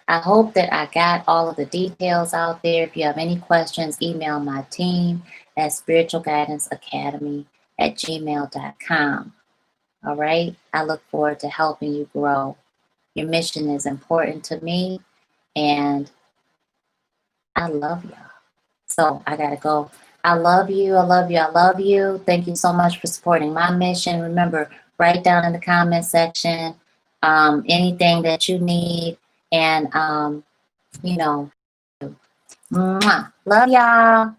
I hope that I got all of the details out there. If you have any questions, email my team at spiritualguidanceacademy@gmail.com. All right? I look forward to helping you grow. Your mission is important to me, and I love y'all. So I got to go. I love you. I love you. I love you. Thank you so much for supporting my mission. Remember, write down in the comment section anything that you need. And, you know, mwah. Love y'all.